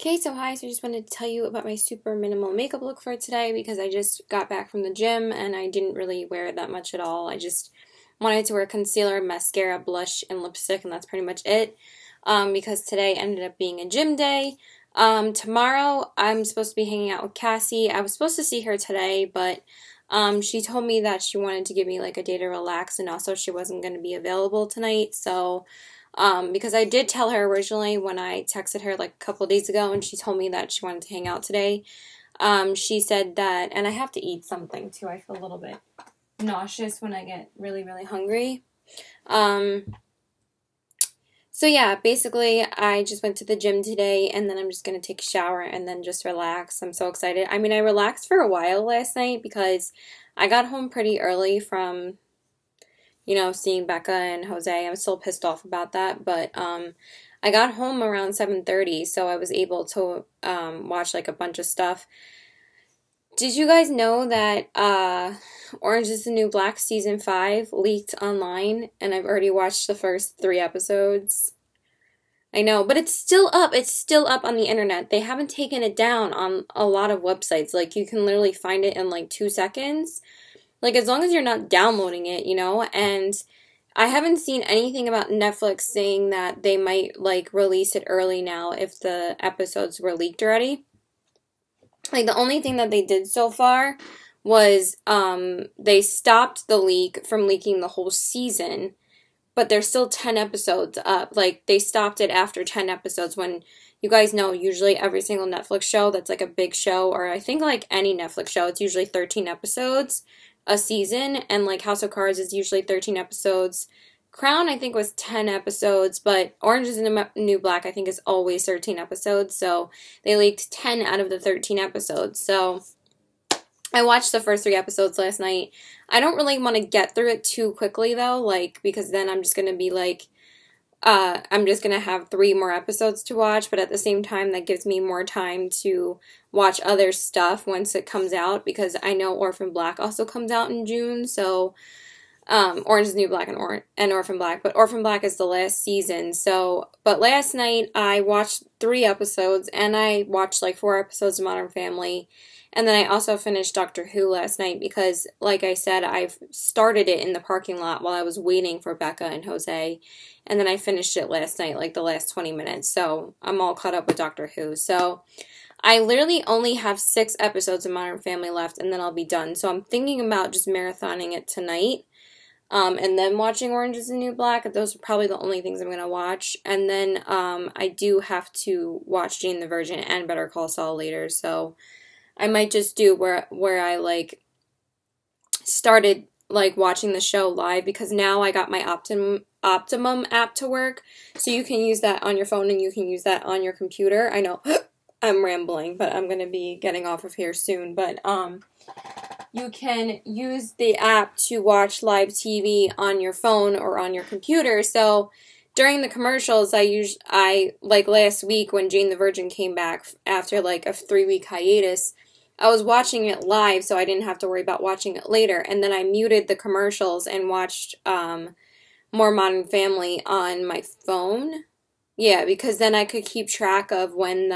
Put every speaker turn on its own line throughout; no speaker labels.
Okay, so hi, so I just wanted to tell you about my super minimal makeup look for today because I just got back from the gym and I didn't really wear that much at all. I just wanted to wear concealer, mascara, blush, and lipstick, and that's pretty much it because today ended up being a gym day. Tomorrow I'm supposed to be hanging out with Cassie. I was supposed to see her today, but she told me that she wanted to give me like a day to relax and also she wasn't going to be available tonight, so because I did tell her originally when I texted her like a couple of days ago and she told me that she wanted to hang out today. She said that, and I have to eat something too. I feel a little bit nauseous when I get really, really hungry. So yeah, basically I just went to the gym today and then I'm just going to take a shower and then just relax. I'm so excited. I mean, I relaxed for a while last night because I got home pretty early from seeing Becca and Jose. I'm still pissed off about that, but I got home around 7:30, so I was able to watch like a bunch of stuff. Did you guys know that Orange is the New Black Season 5 leaked online, and I've already watched the first 3 episodes? I know, but it's still up. It's still up on the internet. They haven't taken it down on a lot of websites. Like, you can literally find it in like 2 seconds. Like, as long as you're not downloading it, and I haven't seen anything about Netflix saying that they might, like, release it early now if the episodes were leaked already. Like, the only thing that they did so far was, they stopped the leak from leaking the whole season, but there's still 10 episodes up. Like, they stopped it after 10 episodes when, you guys know, usually every single Netflix show that's, like, a big show, or I think, like, any Netflix show, it's usually 13 episodes a season, and like House of Cards is usually 13 episodes. Crown, I think, was 10 episodes, but Orange is the New Black, I think, is always 13 episodes, so they leaked 10 out of the 13 episodes. So I watched the first 3 episodes last night. I don't really want to get through it too quickly, though, like, because then I'm just going to be like, I'm just going to have 3 more episodes to watch, but at the same time, that gives me more time to watch other stuff once it comes out, because I know Orphan Black also comes out in June, so, Orange is the New Black and Orphan Black, but Orphan Black is the last season, so, but last night, I watched 3 episodes, and I watched, like, 4 episodes of Modern Family, and then I also finished Doctor Who last night because, like I said, I've started it in the parking lot while I was waiting for Becca and Jose, and then I finished it last night, like the last 20 minutes, so I'm all caught up with Doctor Who. So I literally only have 6 episodes of Modern Family left, and then I'll be done. So I'm thinking about just marathoning it tonight, and then watching Orange is the New Black. Those are probably the only things I'm going to watch. And then I do have to watch Jane the Virgin and Better Call Saul later, so I might just do where I, like, started, like, watching the show live, because now I got my Optimum app to work, so you can use that on your phone and you can use that on your computer. I know I'm rambling, but I'm going to be getting off of here soon, but you can use the app to watch live TV on your phone or on your computer. So during the commercials, I like last week when Jane the Virgin came back after like a 3-week hiatus, I was watching it live, so I didn't have to worry about watching it later. And then I muted the commercials and watched more Modern Family on my phone. Yeah, because then I could keep track of when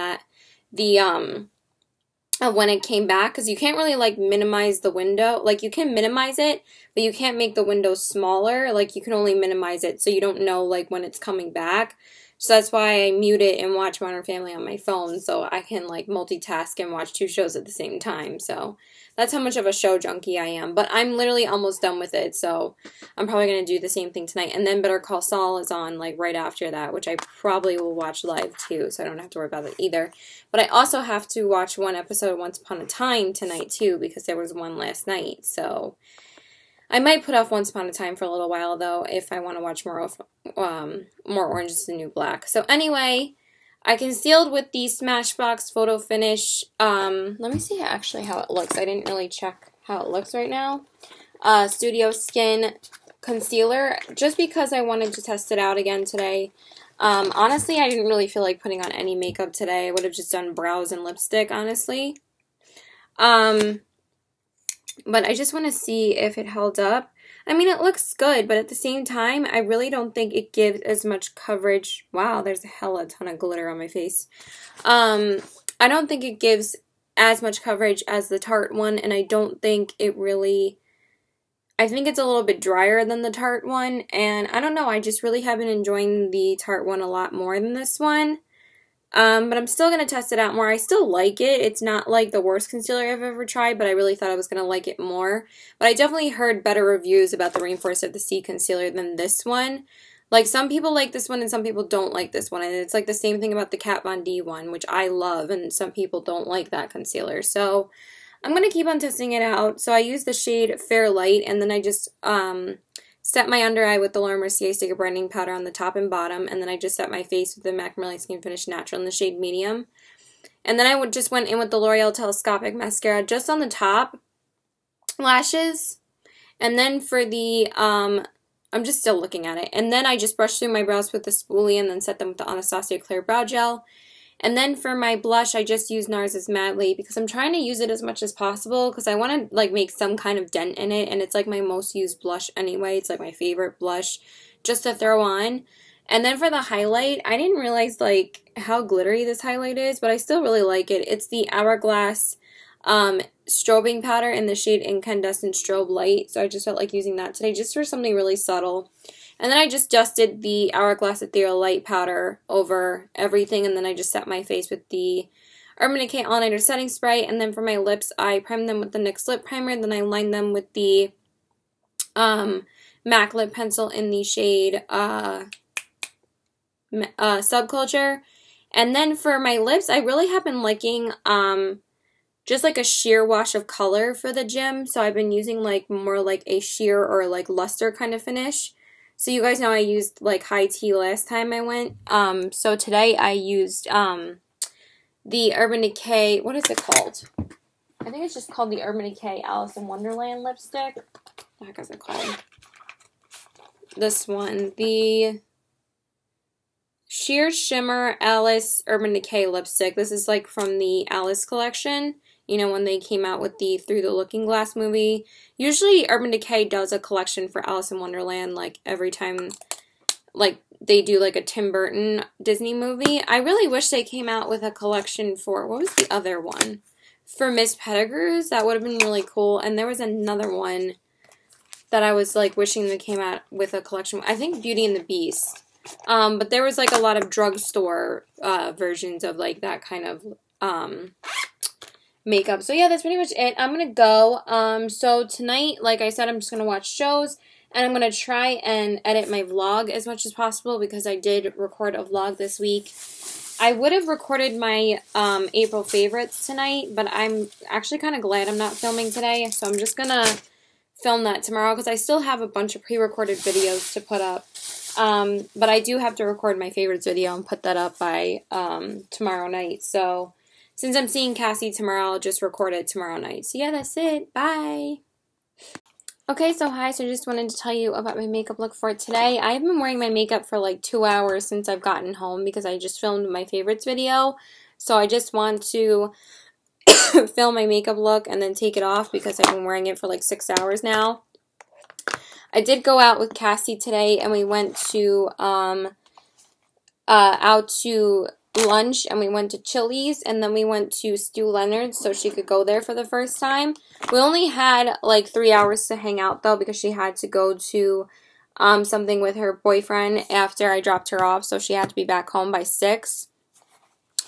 when it came back, because you can't really, like, minimize the window. Like, you can minimize it, but you can't make the window smaller. Like, you can only minimize it, so you don't know, like, when it's coming back. So that's why I mute it and watch Modern Family on my phone, so I can, like, multitask and watch 2 shows at the same time. So that's how much of a show junkie I am. But I'm literally almost done with it, so I'm probably going to do the same thing tonight. And then Better Call Saul is on, like, right after that, which I probably will watch live, too, so I don't have to worry about it either. But I also have to watch 1 episode of Once Upon a Time tonight, too, because there was one last night, so I might put off Once Upon a Time for a little while, though, if I want to watch more Orange is the New Black. So anyway, I concealed with the Smashbox Photo Finish. Let me see actually how it looks. I didn't really check how it looks right now. Studio Skin Concealer, just because I wanted to test it out again today. Honestly, I didn't really feel like putting on any makeup today. I would have just done brows and lipstick, honestly. But I just want to see if it held up. I mean, it looks good, but at the same time, I really don't think it gives as much coverage. Wow, there's a hella ton of glitter on my face. I don't think it gives as much coverage as the Tarte one, and I don't think it really... I think it's a little bit drier than the Tarte one, and I don't know, I just really have been enjoying the Tarte one a lot more than this one. But I'm still going to test it out more. I still like it. It's not like the worst concealer I've ever tried, but I really thought I was going to like it more. But I definitely heard better reviews about the Rainforest of the Sea concealer than this one. Like, some people like this one and some people don't like this one. And it's like the same thing about the Kat Von D one, which I love, and some people don't like that concealer. So I'm going to keep on testing it out. So I use the shade Fair Light, and then I just set my under eye with the Laura Mercier Stick of Brightening Powder on the top and bottom, and then I just set my face with the MAC Merlin Skin Finish Natural in the shade Medium. And then I just went in with the L'Oreal Telescopic Mascara just on the top lashes. And then for the, I'm just still looking at it. And then I just brushed through my brows with the spoolie and then set them with the Anastasia Clear Brow Gel. And then for my blush, I just used NARS's Madly because I'm trying to use it as much as possible because I want to like make some kind of dent in it, and it's like my most used blush anyway. It's like my favorite blush just to throw on. And then for the highlight, I didn't realize like how glittery this highlight is, but I still really like it. It's the Hourglass strobing powder in the shade Incandescent Strobe Light, so I just felt like using that today just for something really subtle. And then I just dusted the Hourglass Ethereal Light powder over everything, and then I just set my face with the Urban Decay All Nighter Setting Spray. And then for my lips, I primed them with the NYX Lip Primer, then I lined them with the MAC Lip Pencil in the shade Subculture. And then for my lips, I really have been liking just like a sheer wash of color for the gym, so I've been using like more like a sheer or like luster kind of finish. So you guys know I used like high tea last time I went. So today I used the Urban Decay, what is it called? I think it's just called the Urban Decay Alice in Wonderland lipstick. What the heck is it called? This one, the Sheer Shimmer Alice Urban Decay lipstick. This is like from the Alice collection. You know, when they came out with the Through the Looking Glass movie. Usually Urban Decay does a collection for Alice in Wonderland, like, every time, like, they do, like, a Tim Burton Disney movie. I really wish they came out with a collection for, what was the other one? For Miss Pettigrew's. That would have been really cool. And there was another one that I was, like, wishing they came out with a collection. I think Beauty and the Beast. But there was, like, a lot of drugstore versions of, like, that kind of, makeup. So yeah, that's pretty much it. I'm gonna go. So tonight, like I said, I'm just gonna watch shows, and I'm gonna try and edit my vlog as much as possible because I did record a vlog this week. I would have recorded my April favorites tonight, but I'm actually kind of glad I'm not filming today, so I'm just gonna film that tomorrow because I still have a bunch of pre-recorded videos to put up. But I do have to record my favorites video and put that up by tomorrow night. So since I'm seeing Cassie tomorrow, I'll just record it tomorrow night. So yeah, that's it. Bye! Okay, so hi. So I just wanted to tell you about my makeup look for today. I've been wearing my makeup for like 2 hours since I've gotten home because I just filmed my favorites video. So I just want to film my makeup look and then take it off because I've been wearing it for like 6 hours now. I did go out with Cassie today and we went to out to lunch, and we went to Chili's, and then we went to Stu Leonard's so she could go there for the first time. We only had like 3 hours to hang out though because she had to go to something with her boyfriend after I dropped her off, so she had to be back home by 6.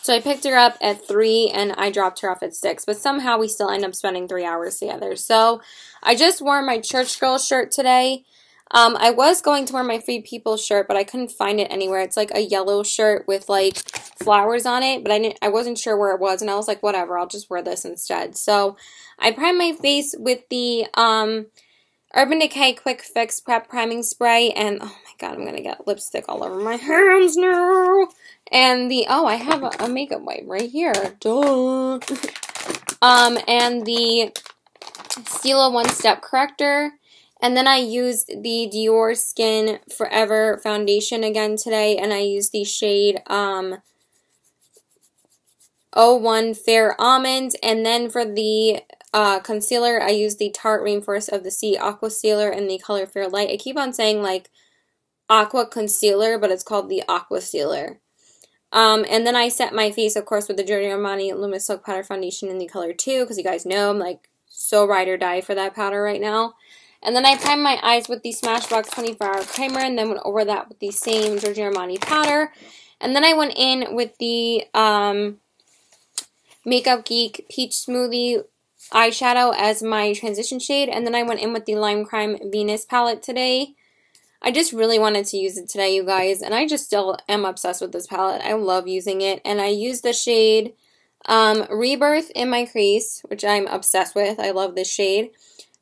So I picked her up at 3 and I dropped her off at 6, but somehow we still end up spending 3 hours together. So I just wore my church girl shirt today. I was going to wear my Free People shirt, but I couldn't find it anywhere. It's like a yellow shirt with like flowers on it, but I wasn't sure where it was, and I was like, whatever, I'll just wear this instead. So I primed my face with the Urban Decay Quick Fix Prep Priming Spray, and oh my god, I'm gonna get lipstick all over my hands now. And the, oh, I have a makeup wipe right here. Duh. And the Stila One Step Corrector. And then I used the Dior Skin Forever Foundation again today, and I used the shade 01 Fair Almond. And then for the concealer, I used the Tarte Rainforest of the Sea Aqua Sealer in the color Fair Light. I keep on saying like Aqua Concealer, but it's called the Aqua Sealer. And then I set my face, of course, with the Giorgio Armani Luminous Silk Powder Foundation in the color 2, because you guys know I'm like so ride or die for that powder right now. And then I primed my eyes with the Smashbox 24-Hour Primer, and then went over that with the same Giorgio Armani powder. And then I went in with the Makeup Geek Peach Smoothie eyeshadow as my transition shade. And then I went in with the Lime Crime Venus palette today. I just really wanted to use it today, you guys, and I just still am obsessed with this palette. I love using it, and I used the shade Rebirth in my crease, which I'm obsessed with. I love this shade.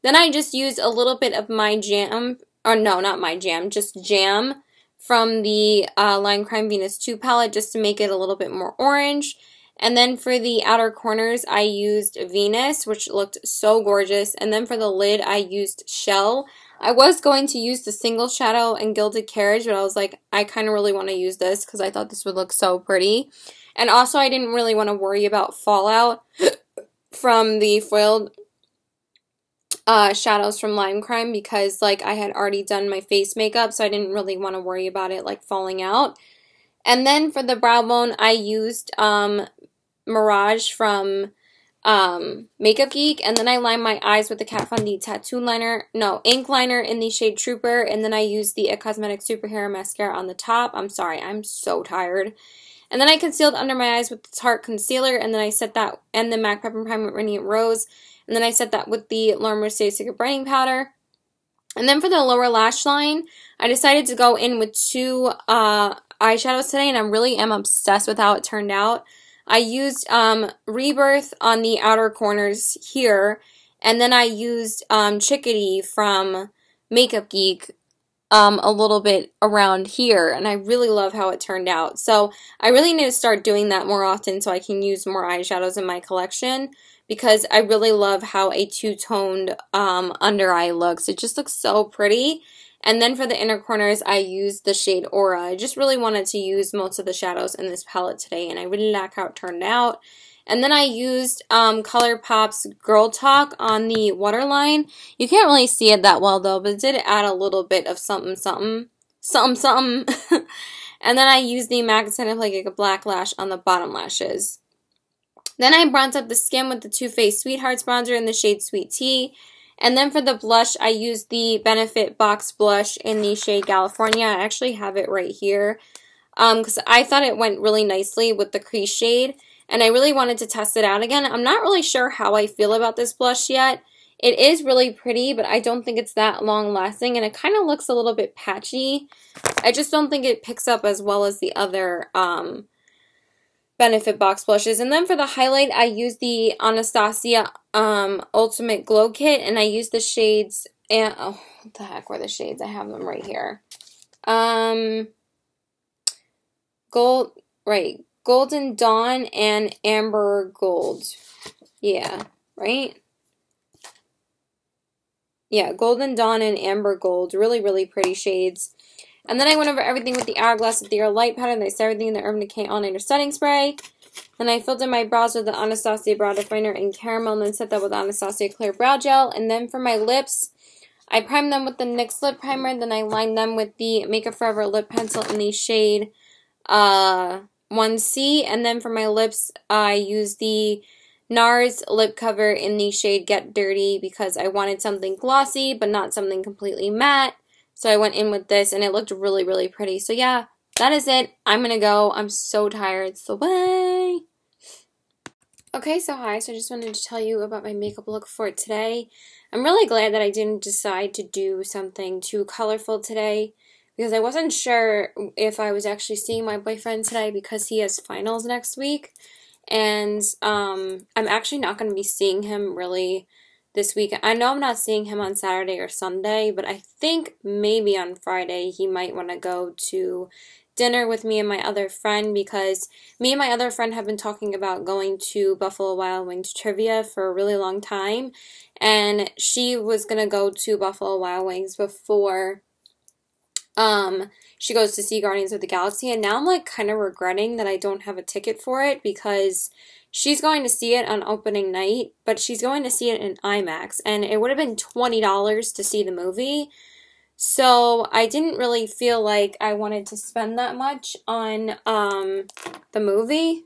Then I just used a little bit of my jam, or no, not my jam, just jam from the Lime Crime Venus 2 palette just to make it a little bit more orange. And then for the outer corners, I used Venus, which looked so gorgeous. And then for the lid, I used Shell. I was going to use the Single Shadow and Gilded Carriage, but I was like, I kind of really want to use this because I thought this would look so pretty. And also, I didn't really want to worry about fallout from the foiled shadows from Lime Crime because, like, I had already done my face makeup, so I didn't really want to worry about it, like, falling out. And then for the brow bone, I used Mirage from Makeup Geek, and then I lined my eyes with the Kat Von D ink liner in the shade Trooper, and then I used the It Cosmetics Superhero Mascara on the top. I'm sorry, I'm so tired. And then I concealed under my eyes with the Tarte Concealer, and then I set that, and the MAC Prep and Prime with Radiant Rose, and then I set that with the Laura Mercier Secret Brightening Powder. And then for the lower lash line, I decided to go in with two eyeshadows today, and I really am obsessed with how it turned out. I used Rebirth on the outer corners here, and then I used Chickadee from Makeup Geek a little bit around here, and I really love how it turned out. So I really need to start doing that more often so I can use more eyeshadows in my collection, because I really love how a two-toned under eye looks. It just looks so pretty. And then for the inner corners, I used the shade Aura. I just really wanted to use most of the shadows in this palette today, and I really like how it turned out. And then I used ColourPop's Girl Talk on the waterline. You can't really see it that well, though, but it did add a little bit of something, something. And then I used the MAC Incentive like a black lash on the bottom lashes. Then I bronzed up the skin with the Too Faced Sweethearts bronzer in the shade Sweet Tea. And then for the blush, I used the Benefit Box Blush in the shade California. I actually have it right here because I thought it went really nicely with the crease shade, and I really wanted to test it out again. I'm not really sure how I feel about this blush yet. It is really pretty, but I don't think it's that long-lasting, and it kind of looks a little bit patchy. I just don't think it picks up as well as the other Benefit Box blushes. And then for the highlight, I used the Anastasia Ultimate Glow Kit, and I used the shades, and oh, what the heck were the shades? I have them right here. Golden Dawn and Amber Gold. Yeah, right? Yeah, Golden Dawn and Amber Gold. Really, really pretty shades. And then I went over everything with the Hourglass Ethereal Light Pattern. I set everything in the Urban Decay All Nighter Setting Spray. Then I filled in my brows with the Anastasia Brow Definer in Caramel, and then set that with Anastasia Clear Brow Gel. And then for my lips, I primed them with the NYX Lip Primer. Then I lined them with the Makeup Forever Lip Pencil in the shade 1C. And then for my lips, I used the NARS Lip Cover in the shade Get Dirty because I wanted something glossy, but not something completely matte. So I went in with this, and it looked really, really pretty. So yeah, that is it. I'm going to go. I'm so tired. So bye. Okay, so hi. So I just wanted to tell you about my makeup look for today. I'm really glad that I didn't decide to do something too colorful today, because I wasn't sure if I was actually seeing my boyfriend today because he has finals next week. And I'm actually not going to be seeing him really this week. I know I'm not seeing him on Saturday or Sunday, but I think maybe on Friday he might want to go to dinner with me and my other friend, because me and my other friend have been talking about going to Buffalo Wild Wings trivia for a really long time, and she was going to go to Buffalo Wild Wings before She goes to see Guardians of the Galaxy, and now I'm like kind of regretting that I don't have a ticket for it because she's going to see it on opening night, but she's going to see it in IMAX, and it would have been $20 to see the movie. So I didn't really feel like I wanted to spend that much on the movie.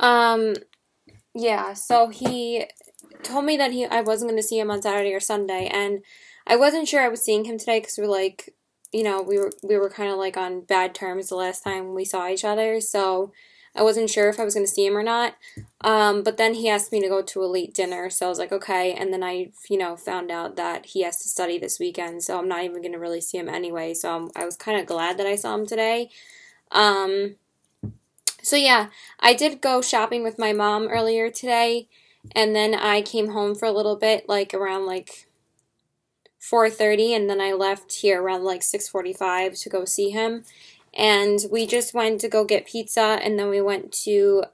Um, yeah, so he told me that I wasn't going to see him on Saturday or Sunday, and I wasn't sure I was seeing him today because we're like, we were kind of like on bad terms the last time we saw each other, so I wasn't sure if I was going to see him or not. But then he asked me to go to a late dinner, so I was like, okay, and then I, found out that he has to study this weekend, so I'm not even going to really see him anyway, so I was kind of glad that I saw him today. Um, so yeah, I did go shopping with my mom earlier today, and then I came home for a little bit, like around like 4:30, and then I left here around like 6:45 to go see him. And we just went to go get pizza, and then we went to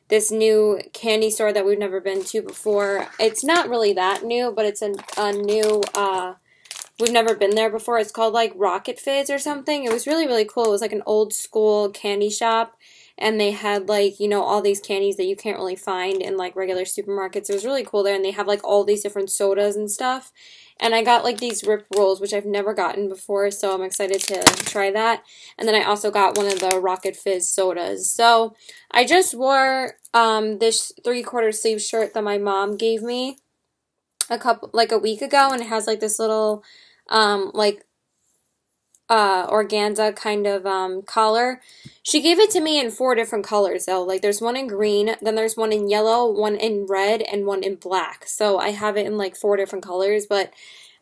this new candy store that we've never been to before. It's not really that new, but it's a new, we've never been there before. It's called like Rocket Fizz or something. It was really, really cool. It was like an old school candy shop, and they had like, all these candies that you can't really find in like regular supermarkets. It was really cool there, and they have like all these different sodas and stuff. And I got like these Rip Rolls, which I've never gotten before, so I'm excited to try that. And then I also got one of the Rocket Fizz sodas. So I just wore this 3/4 sleeve shirt that my mom gave me a week ago, and it has like this little like organza kind of collar. She gave it to me in 4 different colors though. Like there's one in green, then there's one in yellow, one in red, and one in black. So I have it in like 4 different colors, but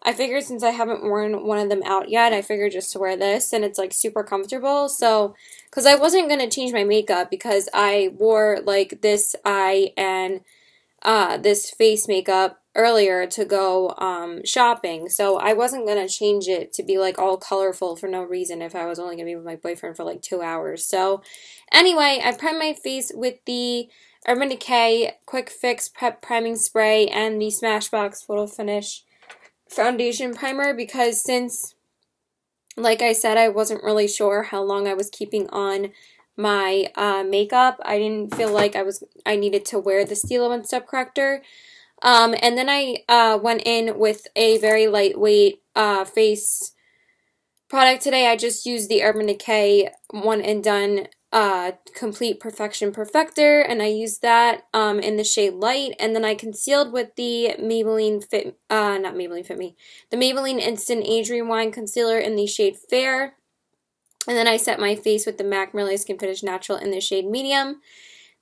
I figured since I haven't worn one of them out yet, I figured just to wear this, and it's like super comfortable. So, because I wasn't going to change my makeup because I wore like this eye and this face makeup earlier to go shopping, so I wasn't gonna change it to be like all colorful for no reason if I was only gonna be with my boyfriend for like 2 hours. So anyway, I primed my face with the Urban Decay Quick Fix Prep Priming Spray and the Smashbox Photo Finish Foundation Primer because since, like I said, I wasn't really sure how long I was keeping on my makeup. I didn't feel like I needed to wear the Stila One Step Corrector. And then I went in with a very lightweight face product today. I just used the Urban Decay One and Done Complete Perfection Perfector, and I used that in the shade Light, and then I concealed with the Maybelline the Maybelline Instant Age Rewind Concealer in the shade Fair. And then I set my face with the MAC Merlot Skin Finish Natural in the shade Medium.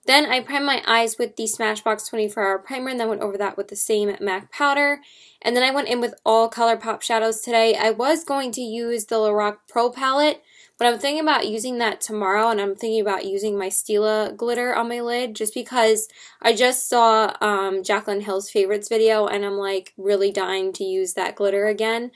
Then I primed my eyes with the Smashbox 24-Hour Primer, and then went over that with the same MAC powder. And then I went in with all ColourPop shadows today. I was going to use the Lorac Pro palette, but I'm thinking about using that tomorrow, and I'm thinking about using my Stila glitter on my lid just because I just saw Jaclyn Hill's favorites video, and I'm like really dying to use that glitter again.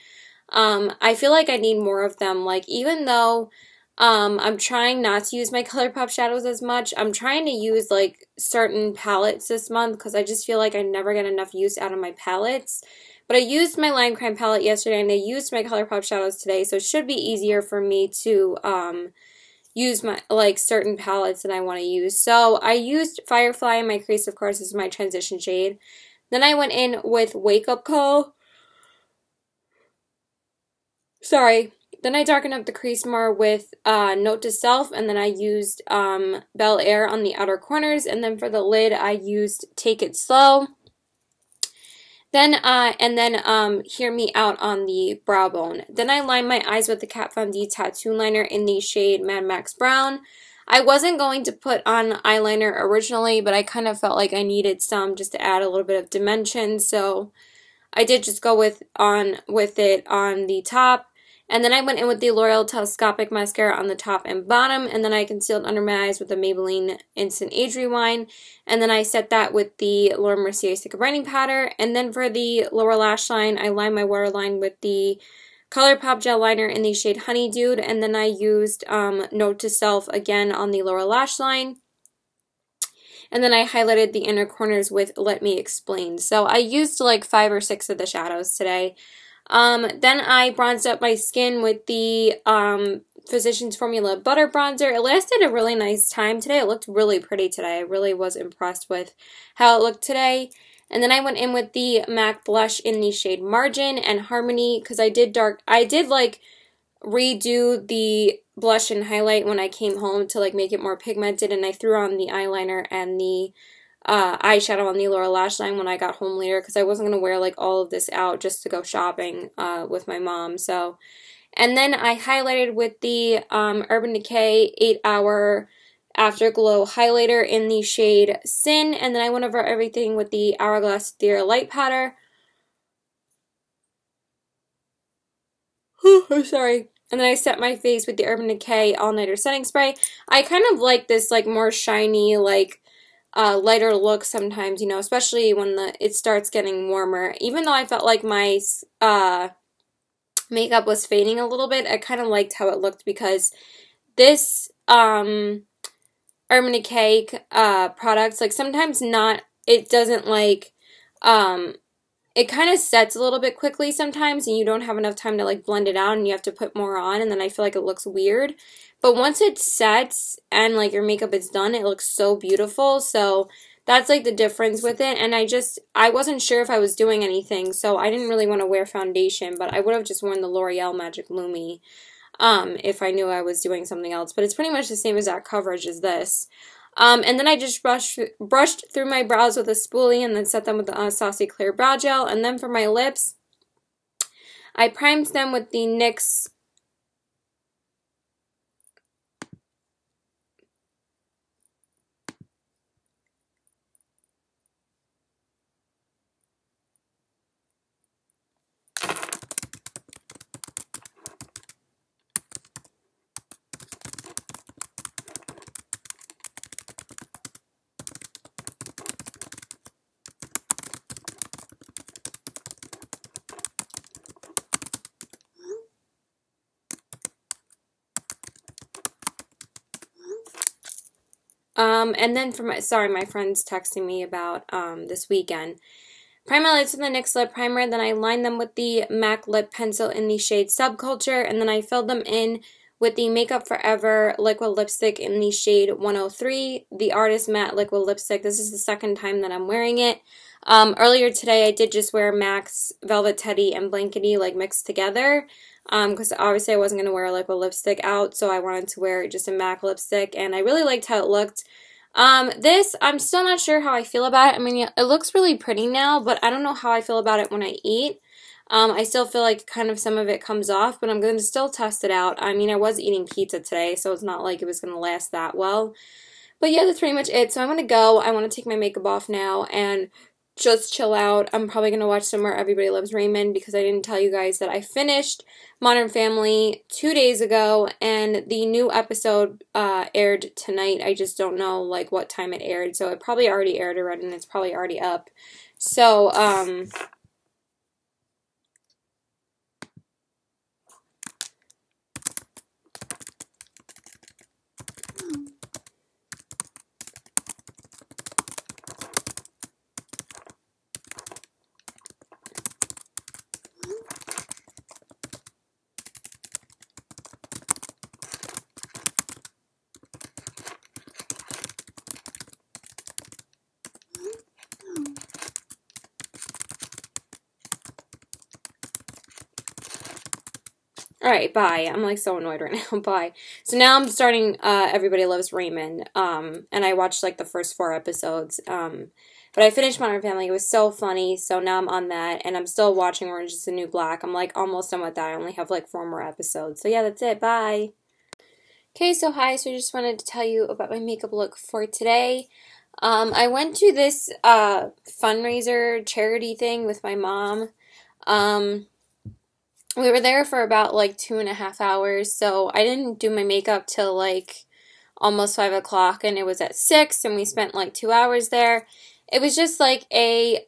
I feel like I need more of them. Like, even though I'm trying not to use my ColourPop shadows as much, I'm trying to use like certain palettes this month because I just feel like I never get enough use out of my palettes. But I used my Lime Crime palette yesterday, and I used my ColourPop shadows today, so it should be easier for me to use my like certain palettes that I want to use. So I used Firefly in my crease, of course, this is my transition shade. Then I went in with Wake Up Call. Then I darkened up the crease more with Note to Self, and then I used Bel Air on the outer corners, and then for the lid I used Take It Slow. Then Hear Me Out on the brow bone. Then I lined my eyes with the Kat Von D tattoo liner in the shade Mad Max Brown. I wasn't going to put on eyeliner originally, but I kind of felt like I needed some just to add a little bit of dimension, so I did just go with it on the top. And then I went in with the L'Oreal Telescopic Mascara on the top and bottom. And then I concealed under my eyes with the Maybelline Instant Age Rewind. And then I set that with the Laura Mercier Stick Brightening Powder. And then for the lower lash line, I lined my waterline with the ColourPop Gel Liner in the shade Honeydew. And then I used Note to Self again on the lower lash line. And then I highlighted the inner corners with Let Me Explain. So I used like 5 or 6 of the shadows today. Then I bronzed up my skin with the Physicians Formula Butter Bronzer. It lasted a really nice time today. It looked really pretty today. I really was impressed with how it looked today. And then I went in with the MAC blush in the shade Margin and Harmony because I did like redo the blush and highlight when I came home to like make it more pigmented, and I threw on the eyeliner and the eyeshadow on the lower lash line when I got home later because I wasn't going to wear like all of this out just to go shopping with my mom. So, and then I highlighted with the Urban Decay 8-Hour Afterglow highlighter in the shade Sin, and then I went over everything with the Hourglass Theater light powder. I'm sorry. And then I set my face with the Urban Decay All Nighter Setting Spray. I kind of like this like more shiny, like lighter look sometimes, you know, especially when it starts getting warmer. Even though I felt like my makeup was fading a little bit, I kind of liked how it looked because this Urban Decay products, like sometimes it doesn't like, it kind of sets a little bit quickly sometimes and you don't have enough time to like blend it out and you have to put more on, and then I feel like it looks weird. But once it sets and like your makeup is done, it looks so beautiful. So that's like the difference with it. And I wasn't sure if I was doing anything, so I didn't really want to wear foundation, but I would have just worn the L'Oreal Magic Lumi if I knew I was doing something else. But it's pretty much the same exact coverage as this. And then I just brushed through my brows with a spoolie and then set them with the Saucy Clear Brow Gel. And then for my lips, I primed them with the NYX and then for my friend's texting me about this weekend. Prime my lips with the NYX Lip Primer, then I lined them with the MAC Lip Pencil in the shade Subculture, and then I filled them in with the Makeup Forever Liquid Lipstick in the shade 103, the Artist Matte Liquid Lipstick. This is the second time that I'm wearing it. Earlier today, I did just wear MAC's Velvet Teddy and Blankety like mixed together. Because obviously I wasn't going to wear a liquid lipstick out, so I wanted to wear just a MAC lipstick, and I really liked how it looked. This, I'm still not sure how I feel about it. I mean, it looks really pretty now, but I don't know how I feel about it when I eat. I still feel like kind of some of it comes off, but I'm going to still test it out. I mean, I was eating pizza today, so it's not like it was going to last that well. But yeah, that's pretty much it. So I'm going to go. I want to take my makeup off now and just chill out. I'm probably going to watch some more Everybody Loves Raymond because I didn't tell you guys that I finished Modern Family 2 days ago, and the new episode aired tonight. I just don't know like what time it aired, so it probably already aired already and it's probably already up. So, alright, bye. I'm like so annoyed right now. Bye. So now I'm starting Everybody Loves Raymond. And I watched like the first 4 episodes. But I finished Modern Family. It was so funny. So now I'm on that. And I'm still watching Orange is the New Black. I'm like almost done with that. I only have like 4 more episodes. So yeah, that's it. Bye. Okay, so hi. So I just wanted to tell you about my makeup look for today. I went to this fundraiser charity thing with my mom. Um, we were there for about like 2.5 hours, so I didn't do my makeup till like almost 5 o'clock, and it was at 6, and we spent like 2 hours there. It was just like a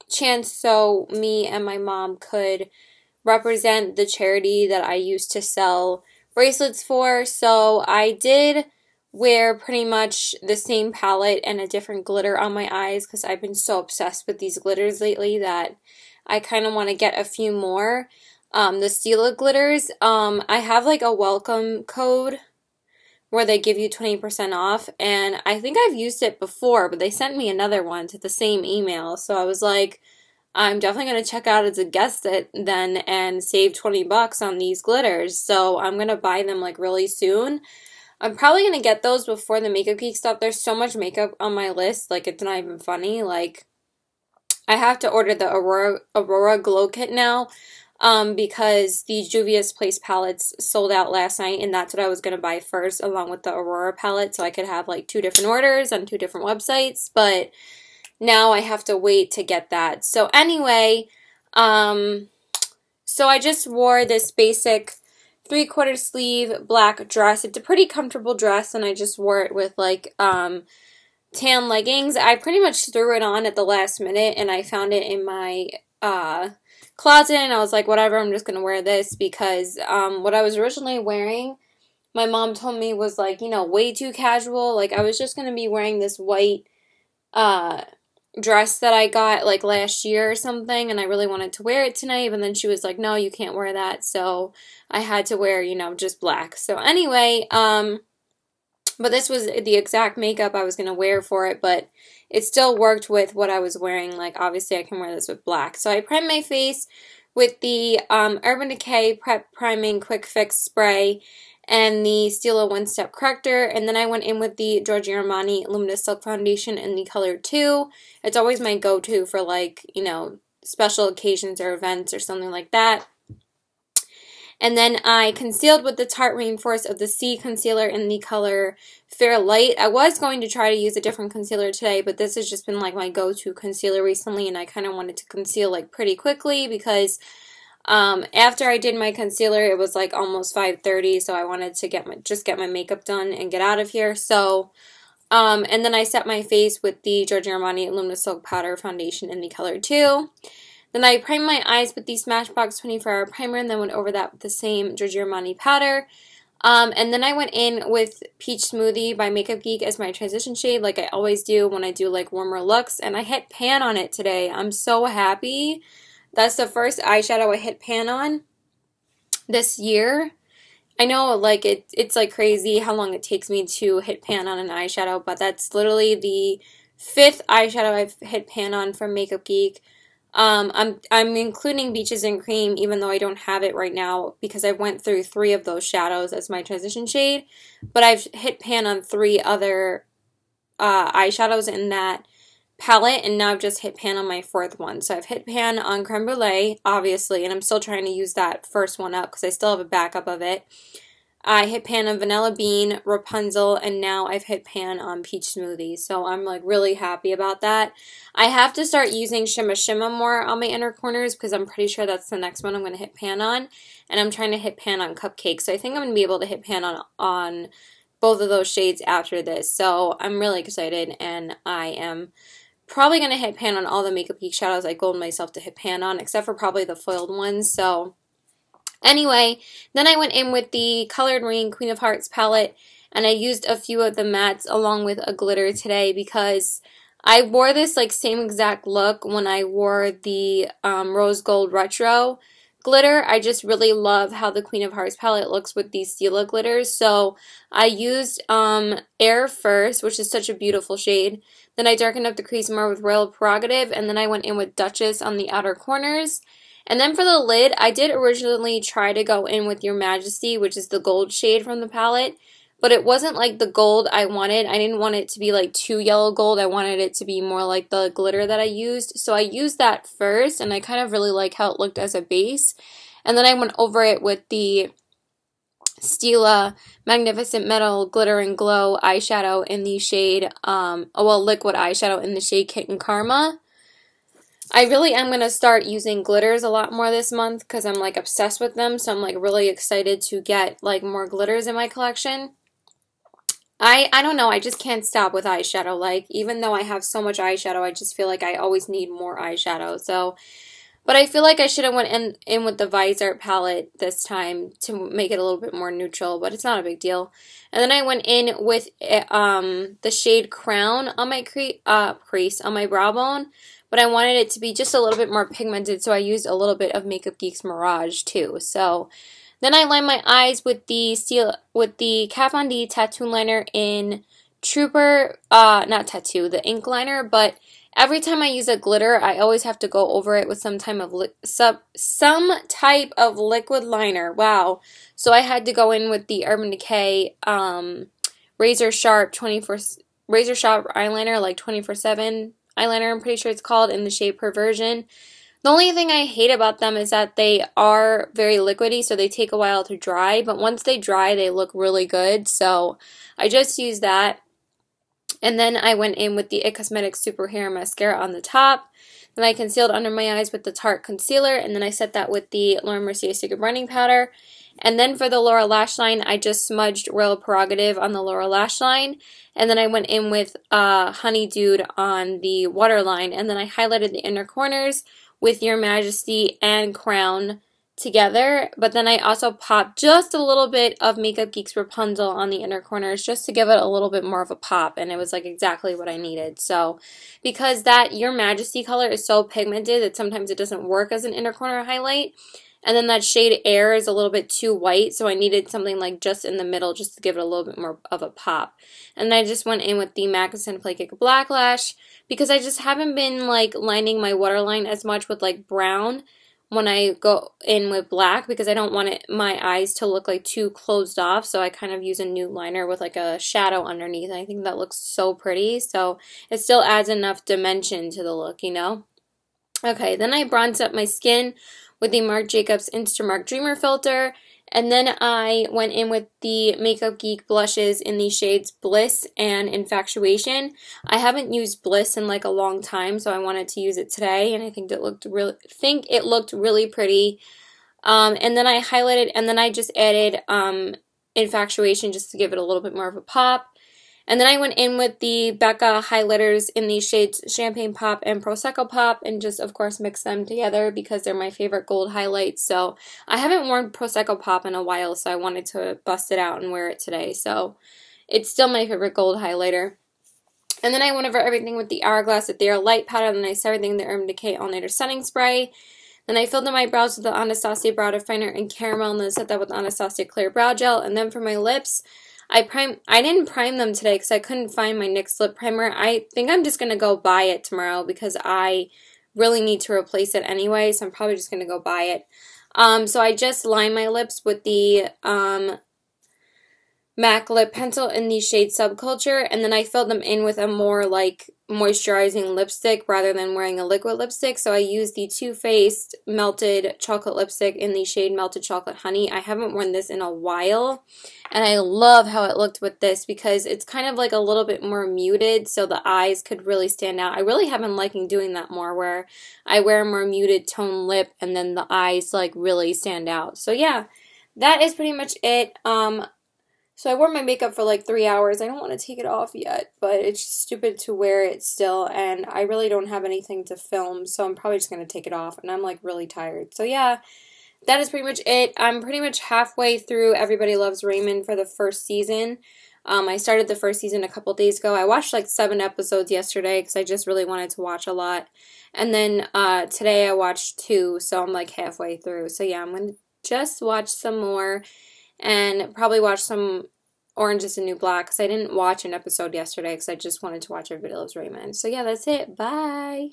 chance so me and my mom could represent the charity that I used to sell bracelets for. So I did wear pretty much the same palette and a different glitter on my eyes because I've been so obsessed with these glitters lately that I kind of want to get a few more. The Stila glitters, I have like a welcome code where they give you 20% off, and I think I've used it before, but they sent me another one to the same email, so I was like, I'm definitely going to check out as a guest then and save 20 bucks on these glitters, so I'm going to buy them like really soon. I'm probably going to get those before the Makeup Geek stuff. There's so much makeup on my list, like it's not even funny. Like, I have to order the Aurora Glow Kit now. Because the Juvia's Place palettes sold out last night, and that's what I was going to buy first, along with the Aurora palette, so I could have like 2 different orders on 2 different websites, but now I have to wait to get that. So anyway, so I just wore this basic 3/4 sleeve black dress. It's a pretty comfortable dress, and I just wore it with like, tan leggings. I pretty much threw it on at the last minute, and I found it in my, closet, and I was like, whatever, I'm just gonna wear this because what I was originally wearing, my mom told me was like, you know, way too casual. Like, I was just gonna be wearing this white dress that I got like last year or something, and I really wanted to wear it tonight, but then she was like, no, you can't wear that, so I had to wear, you know, just black. So anyway, but this was the exact makeup I was gonna wear for it, but it still worked with what I was wearing. Like, obviously, I can wear this with black. So I primed my face with the Urban Decay Prep Priming Quick Fix Spray and the Stila One Step Corrector. And then I went in with the Giorgio Armani Luminous Silk Foundation in the color 2. It's always my go-to for, like, you know, special occasions or events or something like that. And then I concealed with the Tarte Reinforce of the C concealer in the color Fair Light. I was going to try to use a different concealer today, but this has just been like my go-to concealer recently, and I kind of wanted to conceal like pretty quickly because after I did my concealer, it was like almost 5:30, so I wanted to get my makeup done and get out of here. So, and then I set my face with the Giorgio Armani Luminous Silk Powder Foundation in the color 2. Then I primed my eyes with the Smashbox 24-Hour Primer, and then went over that with the same Giorgio Armani powder. And then I went in with Peach Smoothie by Makeup Geek as my transition shade, like I always do when I do like warmer looks, and I hit pan on it today. I'm so happy. That's the first eyeshadow I hit pan on this year. I know, like, it's like crazy how long it takes me to hit pan on an eyeshadow, but that's literally the 5th eyeshadow I've hit pan on from Makeup Geek. I'm including Beaches and Cream, even though I don't have it right now because I went through 3 of those shadows as my transition shade, but I've hit pan on 3 other eyeshadows in that palette, and now I've just hit pan on my 4th one. So I've hit pan on Creme Brulee, obviously, and I'm still trying to use that first one up because I still have a backup of it. I hit pan on Vanilla Bean, Rapunzel, and now I've hit pan on Peach Smoothie. So I'm like really happy about that. I have to start using Shimma Shimma more on my inner corners because I'm pretty sure that's the next one I'm going to hit pan on. And I'm trying to hit pan on Cupcake. So I think I'm going to be able to hit pan on both of those shades after this. So I'm really excited, and I am probably going to hit pan on all the Makeup Geek shadows I goaled myself to hit pan on, except for probably the foiled ones. So anyway, then I went in with the Colored Rain Queen of Hearts palette, and I used a few of the mattes along with a glitter today because I wore this like same exact look when I wore the Rose Gold Retro glitter. I just really love how the Queen of Hearts palette looks with these Stila glitters. So I used Air first, which is such a beautiful shade. Then I darkened up the crease more with Royal Prerogative, and then I went in with Duchess on the outer corners. And then for the lid, I did originally try to go in with Your Majesty, which is the gold shade from the palette, but it wasn't like the gold I wanted. I didn't want it to be like too yellow gold. I wanted it to be more like the glitter that I used. So I used that first, and I kind of really like how it looked as a base. And then I went over it with the Stila Magnificent Metal Glitter and Glow eyeshadow in the shade, liquid eyeshadow in the shade Kitten Karma. I really am going to start using glitters a lot more this month because I'm like obsessed with them. So I'm like really excited to get like more glitters in my collection. I don't know, I just can't stop with eyeshadow. Like even though I have so much eyeshadow, I just feel like I always need more eyeshadow. So but I feel like I should have went in with the Visart palette this time to make it a little bit more neutral, but it's not a big deal. And then I went in with the shade Crown on my crease on my brow bone, but I wanted it to be just a little bit more pigmented, so I used a little bit of Makeup Geek's Mirage too. So then I lined my eyes with the Kat Von D tattoo liner in Trooper, not tattoo, the ink liner, but every time I use a glitter, I always have to go over it with some type of liquid liner. Wow. So I had to go in with the Urban Decay Razor Sharp eyeliner, like 24/7 eyeliner, I'm pretty sure it's called, in the shade Perversion. The only thing I hate about them is that they are very liquidy, so they take a while to dry, but once they dry, they look really good. So I just used that. And then I went in with the IT Cosmetics Super Hair Mascara on the top. Then I concealed under my eyes with the Tarte Concealer, and then I set that with the Laura Mercier Secret Brightening Powder. And then for the lower lash line, I just smudged Royal Prerogative on the lower lash line. And then I went in with Honey Dude on the waterline. And then I highlighted the inner corners with Your Majesty and Crown together, but then I also popped just a little bit of Makeup Geek's Rapunzel on the inner corners just to give it a little bit more of a pop, and it was like exactly what I needed. So because that Your Majesty color is so pigmented that sometimes it doesn't work as an inner corner highlight, and then that shade Air is a little bit too white, so I needed something like just in the middle just to give it a little bit more of a pop. And I just went in with the MAC Play Cake Black Lash because I just haven't been like lining my waterline as much with like brown when I go in with black because I don't want my eyes to look like too closed off, so I kind of use a nude liner with like a shadow underneath, and I think that looks so pretty, so it still adds enough dimension to the look, you know? Okay, then I bronzed up my skin with the Marc Jacobs Instamark Dreamer filter, and then I went in with the Makeup Geek blushes in the shades Bliss and Infatuation. I haven't used Bliss in like a long time, so I wanted to use it today, and I think it looked really pretty. And then I highlighted, and then I just added Infatuation just to give it a little bit more of a pop. And then I went in with the Becca highlighters in the shades Champagne Pop and Prosecco Pop, and just, of course, mix them together because they're my favorite gold highlights. So I haven't worn Prosecco Pop in a while, so I wanted to bust it out and wear it today. So it's still my favorite gold highlighter. And then I went over everything with the Hourglass Ethereal Light Powder, and then I set everything with the Urban Decay All Nighter Setting Spray. Then I filled in my brows with the Anastasia Brow Definer in Caramel, and then set that with the Anastasia Clear Brow Gel. And then for my lips, I didn't prime them today because I couldn't find my NYX lip primer. I think I'm just going to go buy it tomorrow because I really need to replace it anyway, so I'm probably just going to go buy it. So I just lined my lips with the MAC lip pencil in the shade Subculture, and then I filled them in with a more like moisturizing lipstick rather than wearing a liquid lipstick. So I used the Too Faced Melted Chocolate Lipstick in the shade Melted Chocolate Honey. I haven't worn this in a while, and I love how it looked with this because it's kind of like a little bit more muted, so the eyes could really stand out. I really have been liking doing that more, where I wear a more muted tone lip and then the eyes like really stand out. So yeah, that is pretty much it. So I wore my makeup for like 3 hours. I don't want to take it off yet, but it's just stupid to wear it still, and I really don't have anything to film, so I'm probably just going to take it off, and I'm like really tired. So yeah, that is pretty much it. I'm pretty much halfway through Everybody Loves Raymond for the first season. I started the first season a couple days ago. I watched like 7 episodes yesterday because I just really wanted to watch a lot. And then today I watched 2, so I'm like halfway through. So yeah, I'm going to just watch some more and probably watch some Orange is the New Black because I didn't watch an episode yesterday because I just wanted to watch Everybody Loves Raymond. So yeah, that's it. Bye!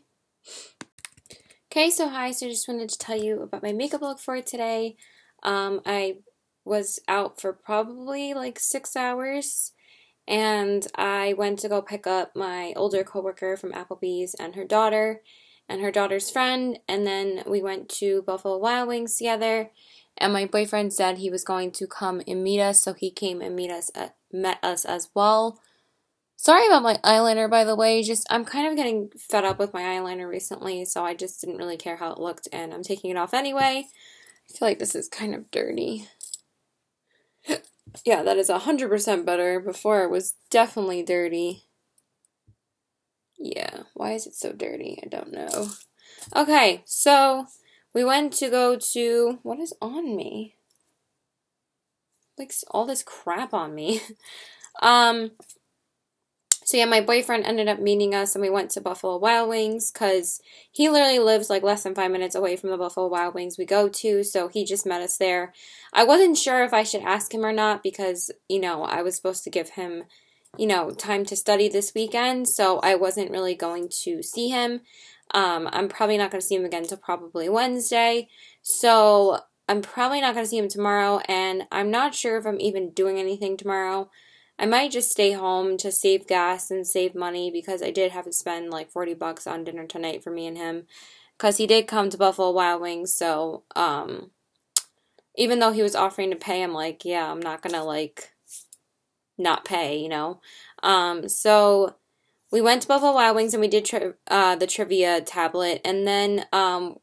Okay, so hi. So I just wanted to tell you about my makeup look for today. I was out for probably like 6 hours, and I went to go pick up my older coworker from Applebee's and her daughter's friend, and then we went to Buffalo Wild Wings together. And my boyfriend said he was going to come and meet us, so he came and met us as well. Sorry about my eyeliner, by the way. Just I'm kind of getting fed up with my eyeliner recently, so I just didn't really care how it looked, and I'm taking it off anyway. I feel like this is kind of dirty. Yeah, that is 100% better. Before it was definitely dirty. Yeah, why is it so dirty? I don't know. Okay, so we went to go to, what is on me? Like all this crap on me. Um, so yeah, my boyfriend ended up meeting us and we went to Buffalo Wild Wings because he literally lives like less than 5 minutes away from the Buffalo Wild Wings we go to, so he just met us there. I wasn't sure if I should ask him or not because, you know, I was supposed to give him, you know, time to study this weekend, so I wasn't really going to see him. I'm probably not going to see him again until probably Wednesday, so I'm probably not going to see him tomorrow, and I'm not sure if I'm even doing anything tomorrow. I might just stay home to save gas and save money because I did have to spend like $40 on dinner tonight for me and him because he did come to Buffalo Wild Wings, so even though he was offering to pay, I'm like, yeah, I'm not gonna like not pay, you know. So we went to Buffalo Wild Wings and we did the trivia tablet, and then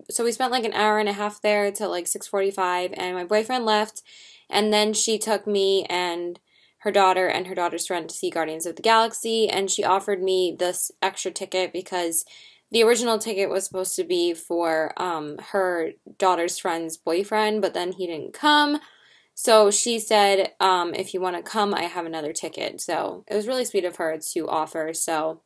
so we spent like an hour and a half there till like 6:45, and my boyfriend left, and then she took me and her daughter and her daughter's friend to see Guardians of the Galaxy, and she offered me this extra ticket because the original ticket was supposed to be for her daughter's friend's boyfriend, but then he didn't come. So she said, if you want to come, I have another ticket. So it was really sweet of her to offer. So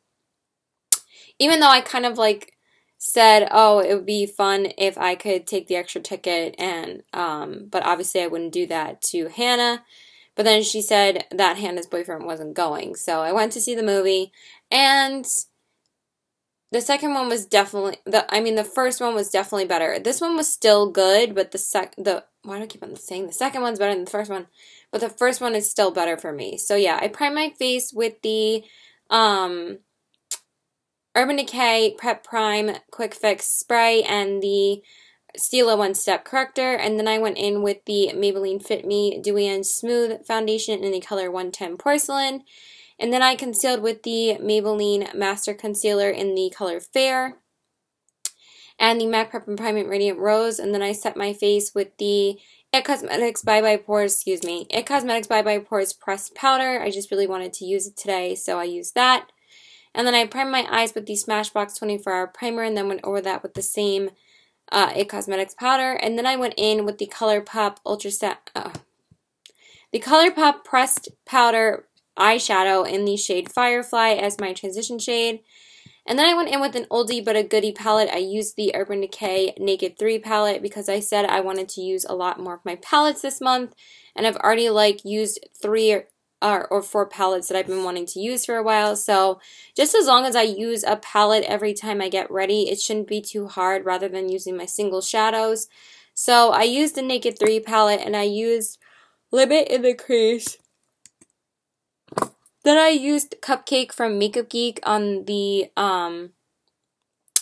even though I kind of like said, oh, it would be fun if I could take the extra ticket, and but obviously I wouldn't do that to Hannah. But then she said that Hannah's boyfriend wasn't going. So I went to see the movie, and the second one was definitely the first one was definitely better. This one was still good, but why do I keep on saying the second one's better than the first one? But the first one is still better for me. So yeah, I primed my face with the Urban Decay Prep Prime Quick Fix Spray and the Stila One Step Corrector, and then I went in with the Maybelline Fit Me Dewy and Smooth Foundation in the color 110 Porcelain, and then I concealed with the Maybelline Master Concealer in the color Fair, and the MAC Prep and Priming Radiant Rose, and then I set my face with the It Cosmetics Bye Bye Pores, It Cosmetics Bye Bye Pores Pressed Powder. I just really wanted to use it today, so I used that. And then I primed my eyes with the Smashbox 24-Hour Primer, and then went over that with the same It Cosmetics powder, and then I went in with the ColourPop the ColourPop Pressed Powder eyeshadow in the shade Firefly as my transition shade. And then I went in with an oldie but a goodie palette. I used the Urban Decay Naked 3 palette because I said I wanted to use a lot more of my palettes this month, and I've already like used 3 or 4 palettes that I've been wanting to use for a while. So just as long as I use a palette every time I get ready, it shouldn't be too hard rather than using my single shadows. So I used the Naked 3 palette, and I used Limit in the crease. Then I used Cupcake from Makeup Geek on the,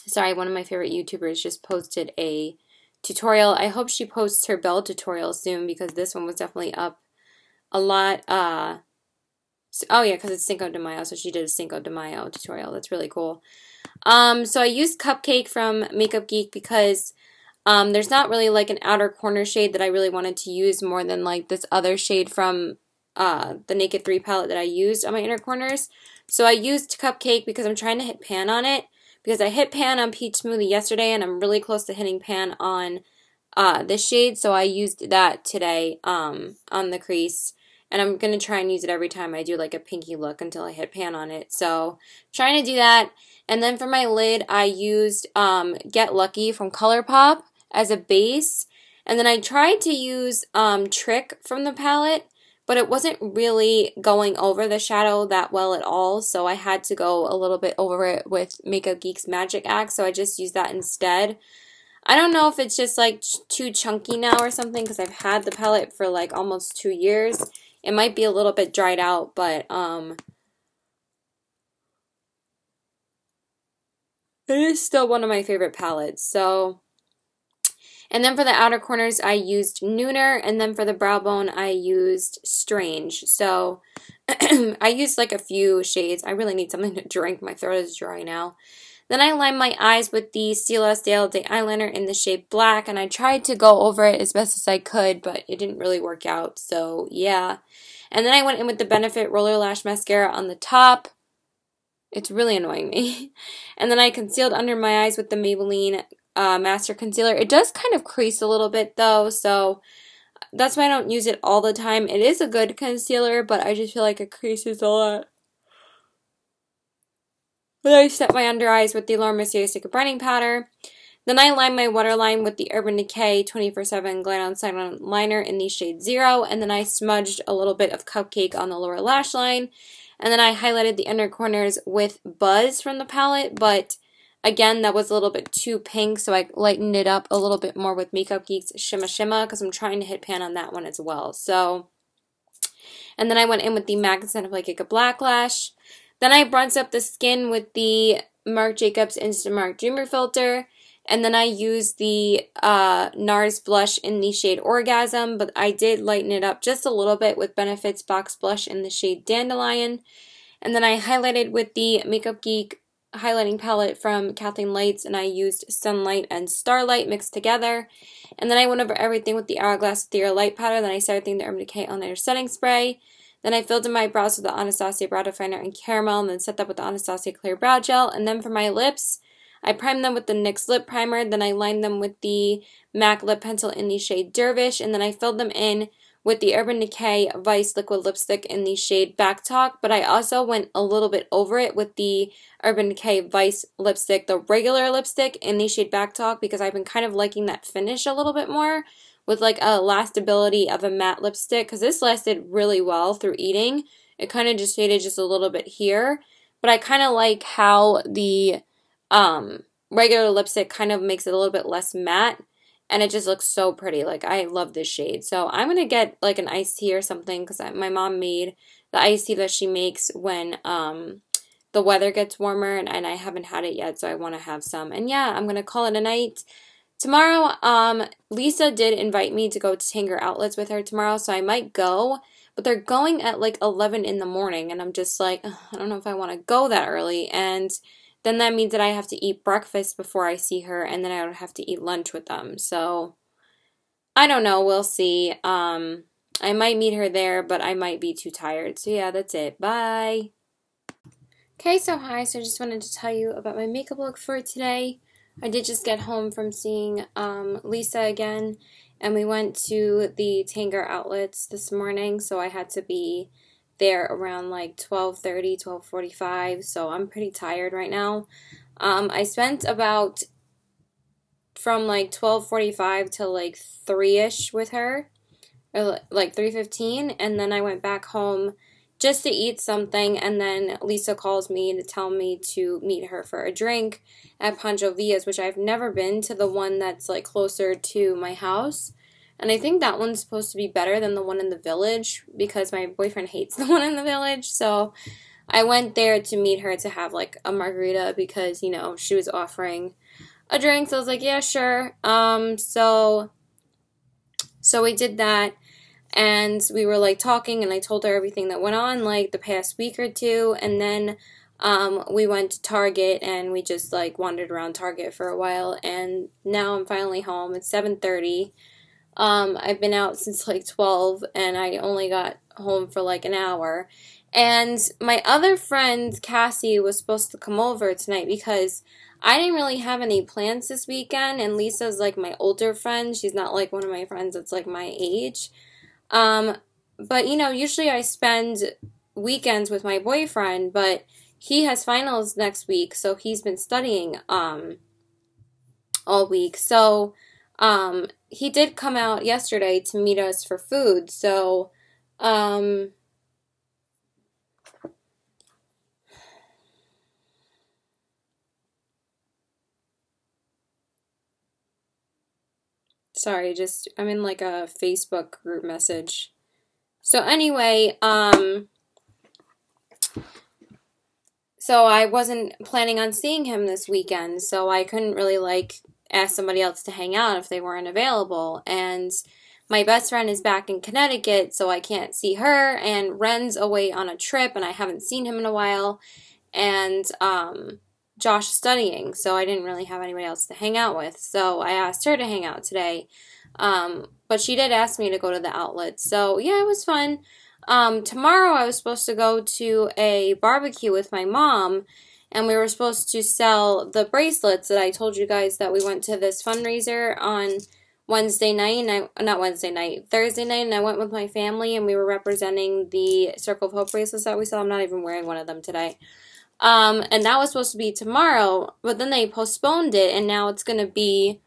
sorry, one of my favorite YouTubers just posted a tutorial. I hope she posts her bell tutorial soon because this one was definitely up a lot. Oh yeah, because it's Cinco de Mayo, so she did a Cinco de Mayo tutorial. That's really cool. So I used Cupcake from Makeup Geek because there's not really like an outer corner shade that I really wanted to use more than like this other shade from the Naked 3 palette that I used on my inner corners. So I used Cupcake because I'm trying to hit pan on it, because I hit pan on Peach Smoothie yesterday, and I'm really close to hitting pan on this shade, so I used that today on the crease. And I'm going to try and use it every time I do like a pinky look until I hit pan on it. So trying to do that. And then for my lid, I used Get Lucky from ColourPop as a base. And then I tried to use Trick from the palette, but it wasn't really going over the shadow that well at all. So I had to go a little bit over it with Makeup Geek's Magic Axe. So I just used that instead. I don't know if it's just like too chunky now or something, because I've had the palette for like almost 2 years. It might be a little bit dried out, but it is still one of my favorite palettes. So, and then for the outer corners, I used Nooner, and then for the brow bone, I used Strange. So I used like a few shades. I really need something to drink. My throat is dry now. Then I lined my eyes with the Stila Stale Day Eyeliner in the shade Black, and I tried to go over it as best as I could, but it didn't really work out, so yeah. And then I went in with the Benefit Roller Lash Mascara on the top. It's really annoying me. And then I concealed under my eyes with the Maybelline Master Concealer. It does kind of crease a little bit, though, so that's why I don't use it all the time. It is a good concealer, but I just feel like it creases a lot. Then I set my under eyes with the Laura Mercier Secret Brightening Powder. Then I lined my waterline with the Urban Decay 24/7 Glide On Silent Liner in the shade 0. And then I smudged a little bit of Cupcake on the lower lash line. And then I highlighted the inner corners with Buzz from the palette. But again, that was a little bit too pink, so I lightened it up a little bit more with Makeup Geek's Shimma Shimma because I'm trying to hit pan on that one as well. So, and then I went in with the MAC Scent of Like a Black Lash. Then I bronzed up the skin with the Marc Jacobs Instant Mark Dreamer Filter. And then I used the NARS blush in the shade Orgasm, but I did lighten it up just a little bit with Benefit's Box Blush in the shade Dandelion. And then I highlighted with the Makeup Geek highlighting palette from Kathleen Lights, and I used Sunlight and Starlight mixed together. And then I went over everything with the Hourglass Ethereal Light Powder. Then I started with the Urban Decay All-Nighter Setting Spray. Then I filled in my brows with the Anastasia Brow Definer and Caramel, and then set that with the Anastasia Clear Brow Gel. And then for my lips, I primed them with the NYX Lip Primer. Then I lined them with the MAC Lip Pencil in the shade Dervish. And then I filled them in with the Urban Decay Vice Liquid Lipstick in the shade Back Talk. But I also went a little bit over it with the Urban Decay Vice Lipstick, the regular lipstick in the shade Back Talk, because I've been kind of liking that finish a little bit more, with like a lastability of a matte lipstick, because this lasted really well through eating. It kind of just faded just a little bit here, but I kind of like how the regular lipstick kind of makes it a little bit less matte, and it just looks so pretty. Like, I love this shade. So I'm going to get like an iced tea or something, because my mom made the iced tea that she makes when the weather gets warmer, and I haven't had it yet, so I want to have some. And yeah, I'm going to call it a night. Tomorrow, Lisa did invite me to go to Tanger Outlets with her tomorrow, so I might go, but they're going at like 11 in the morning, and I'm just like, I don't know if I want to go that early, and then that means that I have to eat breakfast before I see her, and then I would have to eat lunch with them, so I don't know, we'll see. I might meet her there, but I might be too tired, so yeah, that's it. Bye! Okay, so hi, so I just wanted to tell you about my makeup look for today. I did just get home from seeing Lisa again, and we went to the Tanger Outlets this morning, so I had to be there around like 12:30, 12:45, so I'm pretty tired right now. I spent about from like 12:45 to like 3-ish with her, or like 3:15, and then I went back home just to eat something, and then Lisa calls me to tell me to meet her for a drink at Pancho Villa's, which I've never been to, the one that's like closer to my house. And I think that one's supposed to be better than the one in the Village, because my boyfriend hates the one in the Village. So I went there to meet her to have like a margarita, because, you know, she was offering a drink. So I was like, yeah, sure. So we did that. And we were like talking, and I told her everything that went on like the past week or two, and then we went to Target, and we just like wandered around Target for a while, and now I'm finally home. It's 7:30. I've been out since like 12, and I only got home for like an hour. And my other friend Cassie was supposed to come over tonight, because I didn't really have any plans this weekend, and Lisa's like my older friend. She's not like one of my friends that's like my age. But, you know, usually I spend weekends with my boyfriend, but he has finals next week, so he's been studying, all week. So, he did come out yesterday to meet us for food, so, sorry, just, I'm in like a Facebook group message. So anyway, so I wasn't planning on seeing him this weekend, so I couldn't really like ask somebody else to hang out if they weren't available. And my best friend is back in Connecticut, so I can't see her, and Ren's away on a trip, and I haven't seen him in a while, and Josh is studying, so I didn't really have anybody else to hang out with, so I asked her to hang out today, but she did ask me to go to the outlet, so yeah, it was fun. Tomorrow I was supposed to go to a barbecue with my mom, and we were supposed to sell the bracelets that I told you guys that we went to this fundraiser on Thursday night, and I went with my family, and we were representing the Circle of Hope bracelets that we sell. I'm not even wearing one of them today. And that was supposed to be tomorrow, but then they postponed it, and now it's going to be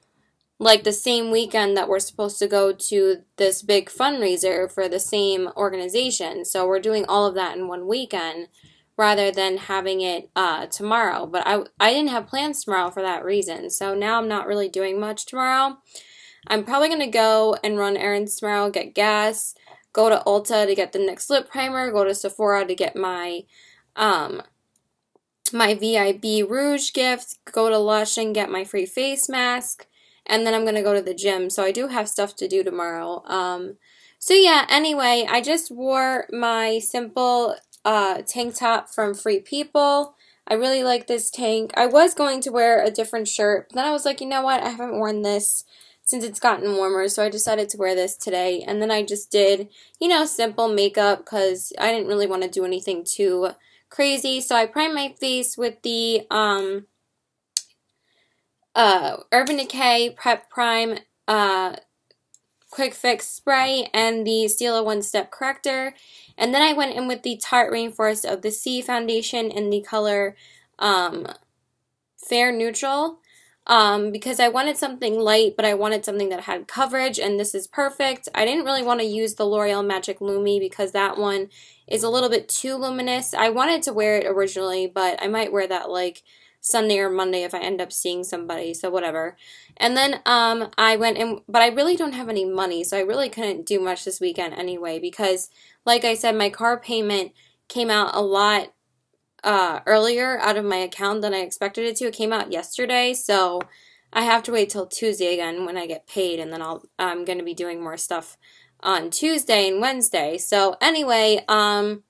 like the same weekend that we're supposed to go to this big fundraiser for the same organization. So we're doing all of that in one weekend rather than having it tomorrow. But I didn't have plans tomorrow for that reason. So now I'm not really doing much tomorrow. I'm probably going to go and run errands tomorrow, get gas, go to Ulta to get the NYX lip primer, go to Sephora to get my my VIB Rouge gift, go to Lush and get my free face mask, and then I'm going to go to the gym. So I do have stuff to do tomorrow. So yeah, anyway, I just wore my simple tank top from Free People. I really like this tank. I was going to wear a different shirt, but then I was like, you know what, I haven't worn this since it's gotten warmer, so I decided to wear this today. And then I just did, you know, simple makeup because I didn't really want to do anything too crazy. So I primed my face with the Urban Decay Prep Prime Quick Fix Spray and the Stila One Step Corrector. And then I went in with the Tarte Rainforest of the Sea foundation in the color Fair Neutral. Because I wanted something light, but I wanted something that had coverage, and this is perfect. I didn't really want to use the L'Oreal Magic Lumi because that one is a little bit too luminous. I wanted to wear it originally, but I might wear that like Sunday or Monday if I end up seeing somebody, so whatever. And then I went in, but I really don't have any money, so I really couldn't do much this weekend anyway because, like I said, my car payment came out a lot earlier out of my account than I expected it to. It came out yesterday, so I have to wait till Tuesday again when I get paid, and then I'm going to be doing more stuff on Tuesday and Wednesday. So anyway, and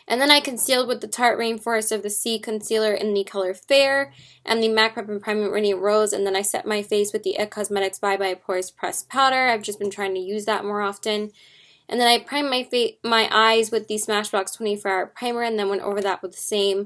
then I concealed with the Tarte Rainforest of the Sea concealer in the color Fair and the MAC Prep and Prime Radiant Rose, and then I set my face with the IT Cosmetics Bye Bye Pores Pressed Powder. I've just been trying to use that more often. And then I primed my eyes with the Smashbox 24-Hour Primer, and then went over that with the same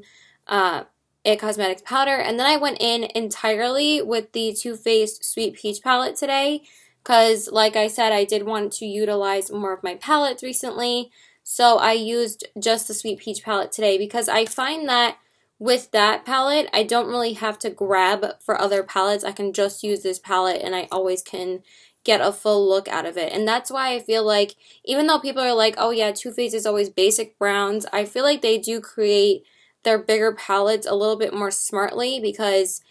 IT Cosmetics powder. And then I went in entirely with the Too Faced Sweet Peach palette today, because, like I said, I did want to utilize more of my palettes recently. So I used just the Sweet Peach palette today, because I find that with that palette, I don't really have to grab for other palettes. I can just use this palette, and I always can get a full look out of it. And that's why I feel like, even though people are like, oh yeah, Too Faced is always basic browns, I feel like they do create their bigger palettes a little bit more smartly, because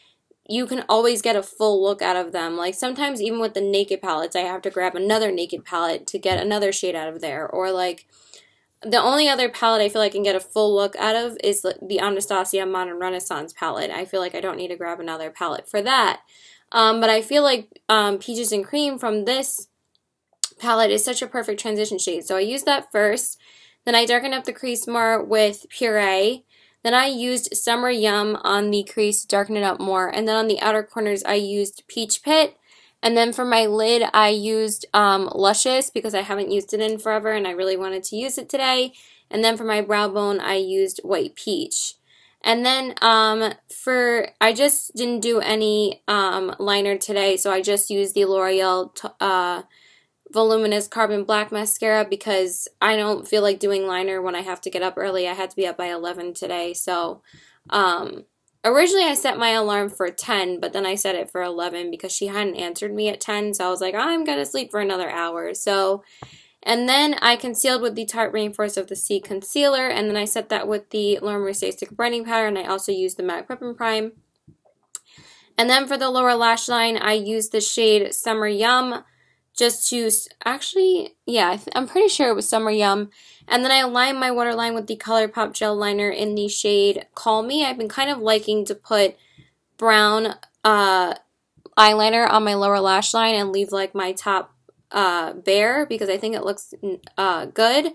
you can always get a full look out of them. Like sometimes even with the Naked palettes, I have to grab another Naked palette to get another shade out of there. Or like, the only other palette I feel like I can get a full look out of is the Anastasia Modern Renaissance palette. I feel like I don't need to grab another palette for that. But I feel like Peaches and Cream from this palette is such a perfect transition shade. So I used that first. Then I darkened up the crease more with Puree. Then I used Summer Yum on the crease to darken it up more. And then on the outer corners, I used Peach Pit. And then for my lid, I used Luscious because I haven't used it in forever and I really wanted to use it today. And then for my brow bone, I used White Peach. And then I just didn't do any liner today, so I just used the L'Oreal Voluminous Carbon Black Mascara because I don't feel like doing liner when I have to get up early. I had to be up by 11 today, so originally I set my alarm for 10, but then I set it for 11 because she hadn't answered me at 10, so I was like, I'm going to sleep for another hour, so. And then I concealed with the Tarte Rainforest of the Sea concealer, and then I set that with the Laura Mercier Stick Brightening Powder, and I also used the MAC Prep and Prime. And then for the lower lash line, I used the shade Summer Yum, just to, actually, yeah, I'm pretty sure it was Summer Yum. And then I lined my waterline with the ColourPop Gel Liner in the shade Call Me. I've been kind of liking to put brown eyeliner on my lower lash line and leave like my top Bare because I think it looks good.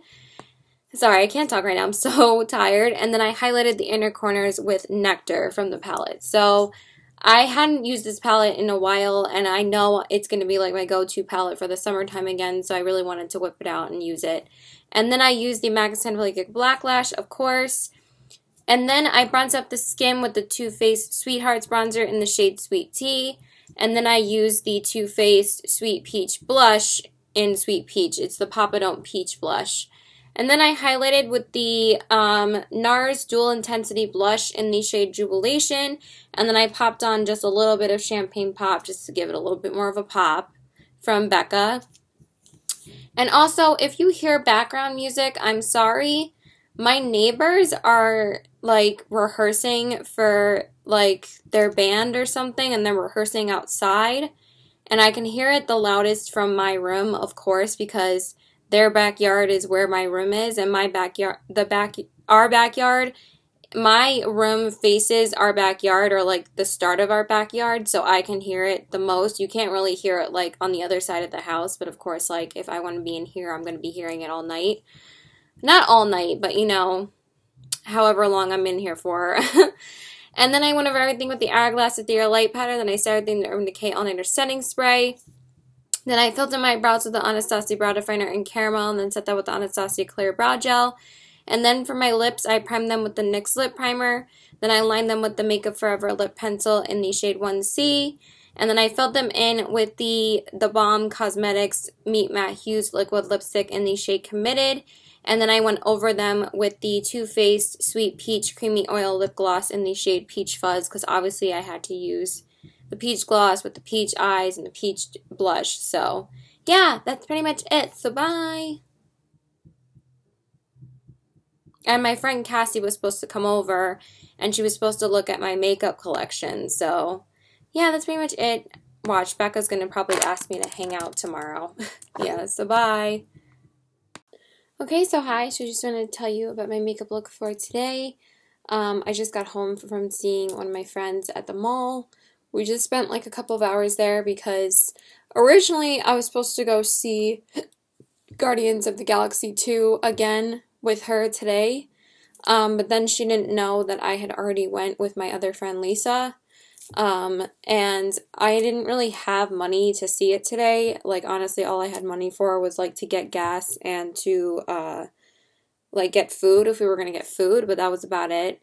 Sorry, I can't talk right now. I'm so tired. And then I highlighted the inner corners with Nectar from the palette. So I hadn't used this palette in a while, and I know it's going to be like my go-to palette for the summertime again, so I really wanted to whip it out and use it. And then I used the Max Tantalicic Black Lash, of course. And then I bronzed up the skin with the Too Faced Sweethearts bronzer in the shade Sweet Tea. And then I used the Too Faced Sweet Peach blush in Sweet Peach. It's the Papa Don't Peach blush. And then I highlighted with the NARS Dual Intensity Blush in the shade Jubilation. And then I popped on just a little bit of Champagne Pop just to give it a little bit more of a pop from Becca. And also, if you hear background music, I'm sorry. My neighbors are, like, rehearsing for, like, their band or something, and they're rehearsing outside. And I can hear it the loudest from my room, of course, because their backyard is where my room is, and my backyard, our backyard, my room faces our backyard, or like the start of our backyard, so I can hear it the most. You can't really hear it like on the other side of the house, but of course, like if I want to be in here, I'm going to be hearing it all night. Not all night, but you know, however long I'm in here for. And then I went over everything with the Hourglass Ethereal Light Powder. Then I started the Urban Decay All Nighter Setting Spray. Then I filled in my brows with the Anastasia Brow Definer in Caramel, and then set that with the Anastasia Clear Brow Gel. And then for my lips, I primed them with the NYX Lip Primer. Then I lined them with the Makeup Forever Lip Pencil in the shade 1C. And then I filled them in with the Balm Cosmetics Meet Matte Hues Liquid Lipstick in the shade Committed. And then I went over them with the Too Faced Sweet Peach Creamy Oil Lip Gloss in the shade Peach Fuzz, because obviously I had to use the peach gloss with the peach eyes and the peach blush. So, yeah, that's pretty much it. So, bye. And my friend Cassie was supposed to come over, and she was supposed to look at my makeup collection. So, yeah, that's pretty much it. Watch, Becca's going to probably ask me to hang out tomorrow. Yeah, so bye. Okay, so hi. So, I just wanted to tell you about my makeup look for today. I just got home from seeing one of my friends at the mall. We just spent like a couple of hours there because originally I was supposed to go see Guardians of the Galaxy 2 again with her today, but then she didn't know that I had already went with my other friend Lisa, and I didn't really have money to see it today. Like, honestly, all I had money for was like to get gas and to like get food if we were going to get food, but that was about it.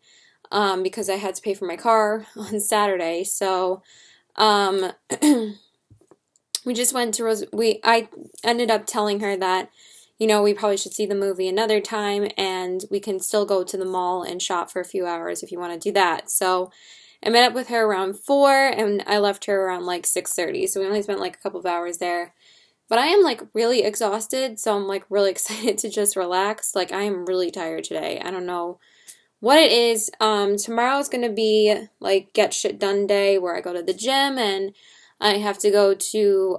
Because I had to pay for my car on Saturday, so, we just went to I ended up telling her that, you know, we probably should see the movie another time, and we can still go to the mall and shop for a few hours if you want to do that. So, I met up with her around 4, and I left her around, like, 6:30, so we only spent, like, a couple of hours there. But I am, like, really exhausted, so I'm, like, really excited to just relax. Like, I am really tired today. I don't know what it is. Tomorrow is going to be, like, get shit done day where I go to the gym, and I have to go to,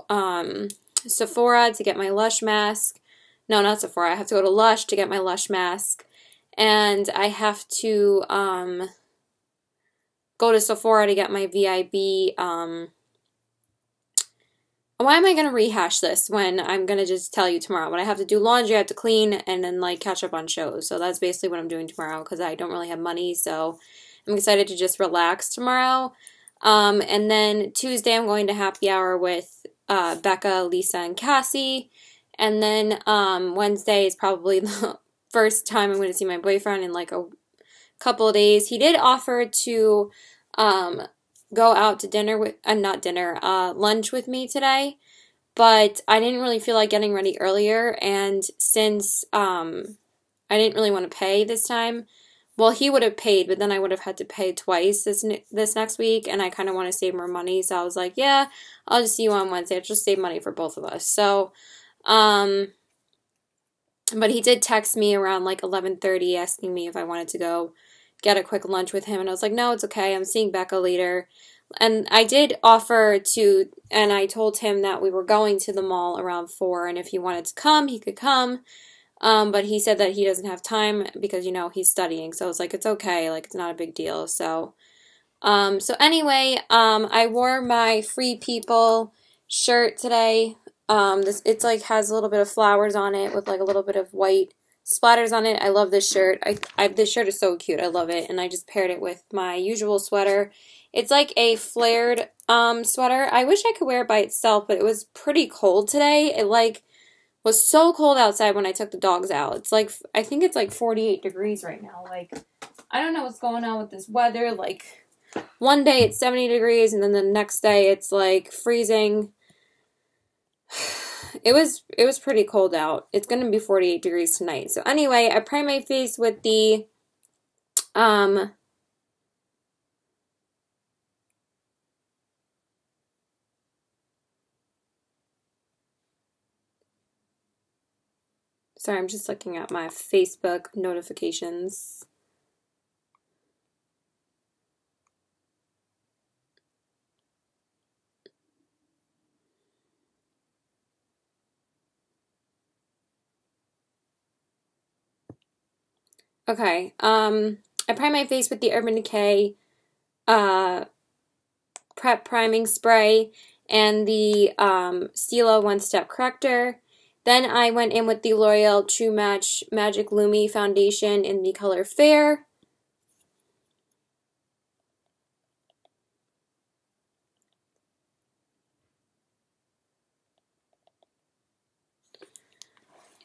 Sephora to get my Lush mask. No, not Sephora. I have to go to Lush to get my Lush mask, and I have to, go to Sephora to get my VIB, why am I going to rehash this when I'm going to just tell you tomorrow? When I have to do laundry, I have to clean, and then, like, catch up on shows. So that's basically what I'm doing tomorrow because I don't really have money. So I'm excited to just relax tomorrow. And then Tuesday, I'm going to happy hour with Becca, Lisa, and Cassie. And then Wednesday is probably the first time I'm going to see my boyfriend in, like, a couple of days. He did offer to go out to dinner with, lunch with me today, but I didn't really feel like getting ready earlier, and since, I didn't really want to pay this time, well, he would have paid, but then I would have had to pay twice this next week, and I kind of want to save more money, so I was like, yeah, I'll just see you on Wednesday. I'll just save money for both of us. So, but he did text me around, like, 11:30 asking me if I wanted to go get a quick lunch with him, and I was like, no, it's okay, I'm seeing Becca later. And I did offer to, and I told him that we were going to the mall around 4, and if he wanted to come, he could come, but he said that he doesn't have time because, you know, he's studying, so I was like, it's okay, like, it's not a big deal. So, so anyway, I wore my Free People shirt today, It's like has a little bit of flowers on it with like a little bit of white splatters on it. I love this shirt. This shirt is so cute. I love it. And I just paired it with my usual sweater. It's like a flared sweater. I wish I could wear it by itself, but it was pretty cold today. It like was so cold outside when I took the dogs out. It's like, I think it's like 48 degrees right now. Like, I don't know what's going on with this weather. Like, one day it's 70 degrees and then the next day it's like freezing. It was pretty cold out. It's going to be 48 degrees tonight. So anyway, I prime my face with the sorry, I'm just looking at my Facebook notifications. Okay, I prime my face with the Urban Decay Prep Priming Spray and the Stila One Step Corrector. Then I went in with the L'Oreal True Match Magic Lumi Foundation in the color Fair.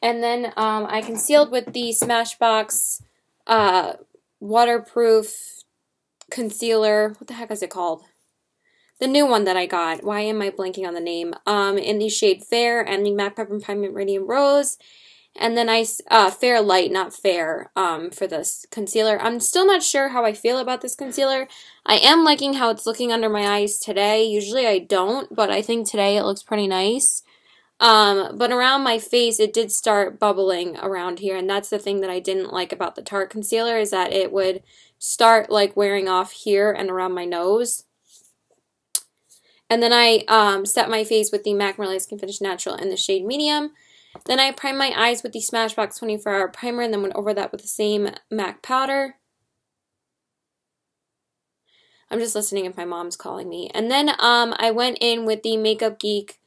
And then I concealed with the Smashbox waterproof concealer. What the heck is it called? The new one that I got. Why am I blanking on the name? In the shade Fair and the MAC Peppermint Pigment Radiant Rose. And then Fair Light, not Fair, for this concealer. I'm still not sure how I feel about this concealer. I am liking how it's looking under my eyes today. Usually I don't, but I think today it looks pretty nice. But around my face, it did start bubbling around here, and that's the thing that I didn't like about the Tarte concealer, is that it would start, like, wearing off here and around my nose. And then I set my face with the MAC Marley Skin Finish Natural in the shade Medium. Then I primed my eyes with the Smashbox 24-Hour Primer, and then went over that with the same MAC powder. I'm just listening if my mom's calling me. And then I went in with the Makeup Geek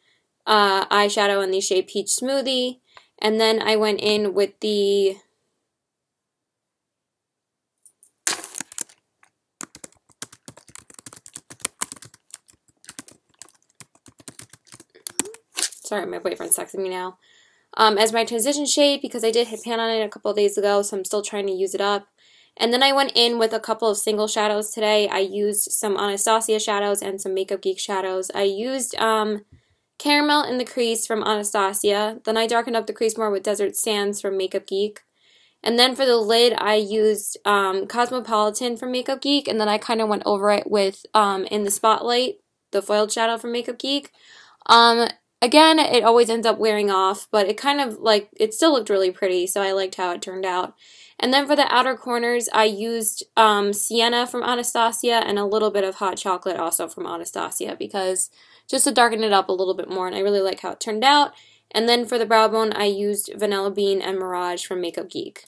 eyeshadow in the shade Peach Smoothie, and then I went in with the sorry, my boyfriend's texting me now, as my transition shade, because I did hit pan on it a couple of days ago, so I'm still trying to use it up. And then I went in with a couple of single shadows today. I used some Anastasia shadows and some Makeup Geek shadows. I used Caramel in the crease from Anastasia. Then I darkened up the crease more with Desert Sands from Makeup Geek. And then for the lid, I used Cosmopolitan from Makeup Geek, and then I kind of went over it with In the Spotlight, the foiled shadow from Makeup Geek. Again, it always ends up wearing off, but it kind of, like, it still looked really pretty, so I liked how it turned out. And then for the outer corners, I used Sienna from Anastasia and a little bit of Hot Chocolate also from Anastasia, because just to darken it up a little bit more, and I really like how it turned out. And then for the brow bone, I used Vanilla Bean and Mirage from Makeup Geek.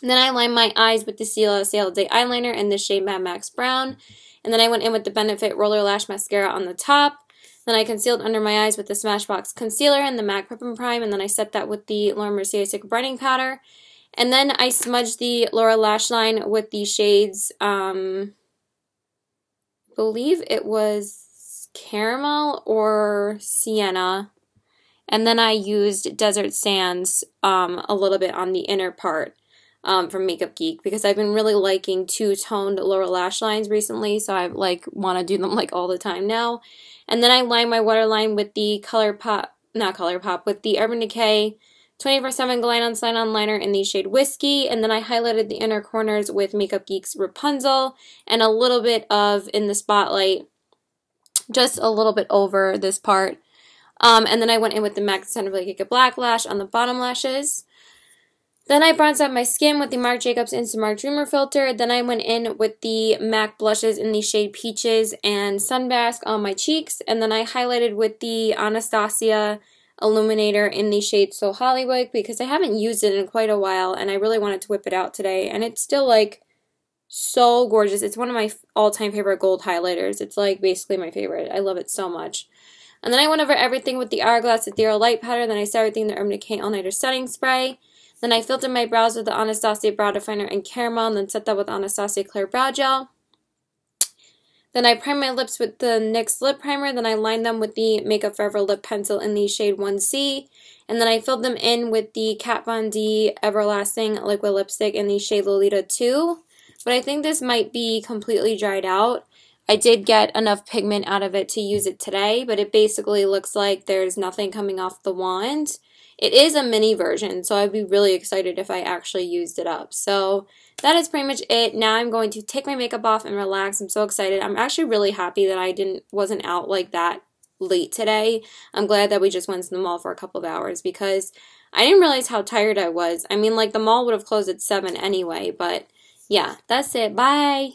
And then I lined my eyes with the Stila Sail Day eyeliner in the shade Mad Max Brown. And then I went in with the Benefit Roller Lash Mascara on the top. Then I concealed under my eyes with the Smashbox Concealer and the MAC Prep and Prime, and then I set that with the Laura Mercier Secret Brightening Powder. And then I smudged the Laura Lash Line with the shades, I believe it was Caramel or Sienna. And then I used Desert Sands a little bit on the inner part from Makeup Geek, because I've been really liking two-toned Laura Lash lines recently, so I want to do them all the time now. And then I lined my waterline with the with the Urban Decay 24/7 Glide On Slide On Liner in the shade Whiskey, and then I highlighted the inner corners with Makeup Geek's Rapunzel and a little bit of In the Spotlight, just a little bit over this part. And then I went in with the MAC Center Like a Black Lash on the bottom lashes. Then I bronzed out my skin with the Marc Jacobs Instant Mark Dreamer filter. Then I went in with the MAC blushes in the shade Peaches and Sunbask on my cheeks. And then I highlighted with the Anastasia Illuminator in the shade So Hollywood, because I haven't used it in quite a while and I really wanted to whip it out today. And it's still so gorgeous. It's one of my all-time favorite gold highlighters. It's basically my favorite. I love it so much. And then I went over everything with the Hourglass Ethereal Light Powder. Then I set everything in the Urban Decay All Nighter Setting Spray. Then I filled in my brows with the Anastasia Brow Definer in Caramel, and then set that with Anastasia Clear Brow Gel. Then I primed my lips with the NYX Lip Primer. Then I lined them with the Makeup Forever Lip Pencil in the shade 1C. And then I filled them in with the Kat Von D Everlasting Liquid Lipstick in the shade Lolita 2. But I think this might be completely dried out. I did get enough pigment out of it to use it today, but it basically looks like there's nothing coming off the wand. It is a mini version, so I'd be really excited if I actually used it up. So that is pretty much it. Now I'm going to take my makeup off and relax. I'm so excited. I'm actually really happy that I wasn't out like that late today. I'm glad that we just went to the mall for a couple of hours because I didn't realize how tired I was. I mean, like, the mall would have closed at 7 anyway, but yeah, that's it. Bye!